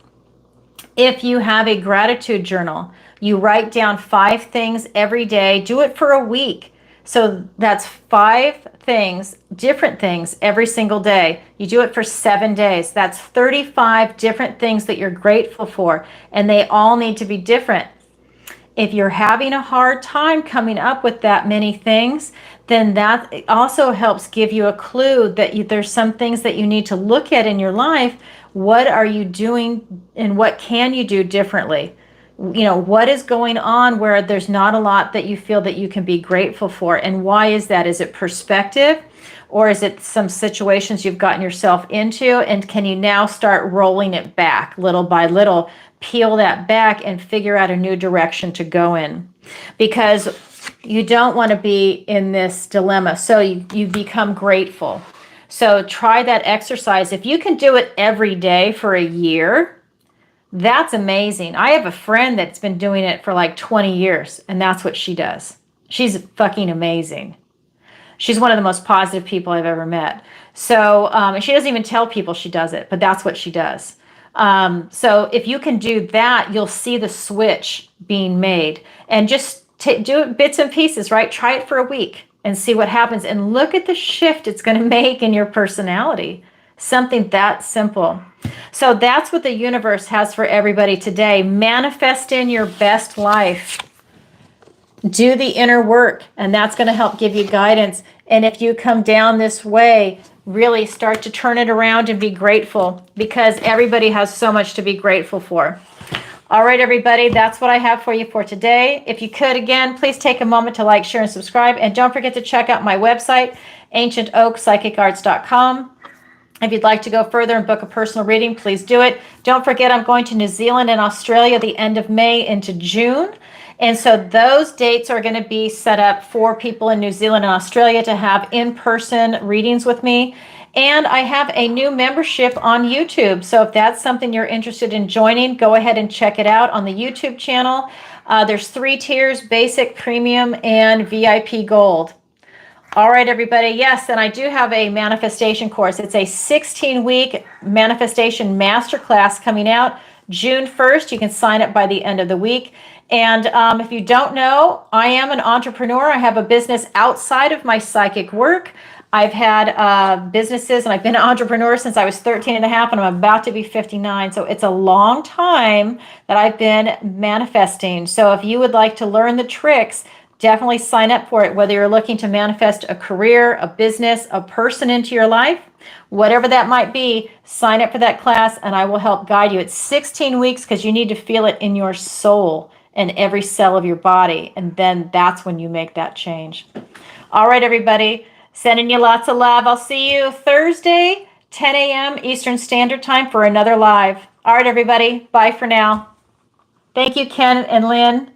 If you have a gratitude journal, you write down 5 things every day, do it for a week. So that's 5 things, different things every single day. You do it for 7 days. That's 35 different things that you're grateful for, and they all need to be different. If you're having a hard time coming up with that many things, then that also helps give you a clue that there's some things that you need to look at in your life. What are you doing and what can you do differently? What is going on where there's not a lot that you feel that you can be grateful for, and why is that? Is it perspective, or is it some situations you've gotten yourself into, and can you now start rolling it back little by little, peel that back and figure out a new direction to go in? Because You don't want to be in this dilemma. So you become grateful. So try that exercise. If you can do it every day for a year, that's amazing. I have a friend that's been doing it for like 20 years, and that's what she does. She's fucking amazing. She's one of the most positive people I've ever met. So, and she doesn't even tell people she does it, but that's what she does. So if you can do that, you'll see the switch being made. And just do it bits and pieces, right? Try it for a week and see what happens. And look at the shift it's going to make in your personality. Something that simple. So that's what the universe has for everybody today. Manifest in your best life. Do the inner work, and that's going to help give you guidance. And if you come down this way, really start to turn it around and be grateful, because everybody has so much to be grateful for. All right, everybody, that's what I have for you for today. If you could, again, please take a moment to like, share, and subscribe. And don't forget to check out my website, ancientoakpsychicarts.com. If you'd like to go further and book a personal reading, please do it. Don't forget, I'm going to New Zealand and Australia the end of May into June. And so those dates are going to be set up for people in New Zealand and Australia to have in-person readings with me. And I have a new membership on YouTube. So if that's something you're interested in joining, go ahead and check it out on the YouTube channel. There's 3 tiers: basic, premium, and VIP gold. All right, everybody. Yes, and I do have a manifestation course. It's a 16-week manifestation masterclass coming out June 1st. You can sign up by the end of the week. And if you don't know, I am an entrepreneur. I have a business outside of my psychic work. I've had businesses, and I've been an entrepreneur since I was 13 and a half, and I'm about to be 59. So it's a long time that I've been manifesting. So if you would like to learn the tricks, definitely sign up for it, whether you're looking to manifest a career, a business, a person into your life, whatever that might be. Sign up for that class and I will help guide you. It's 16 weeks because you need to feel it in your soul and every cell of your body. And then that's when you make that change. All right, everybody, sending you lots of love. I'll see you Thursday, 10 a.m. Eastern Standard Time for another live. All right, everybody, bye for now. Thank you, Ken and Lynn.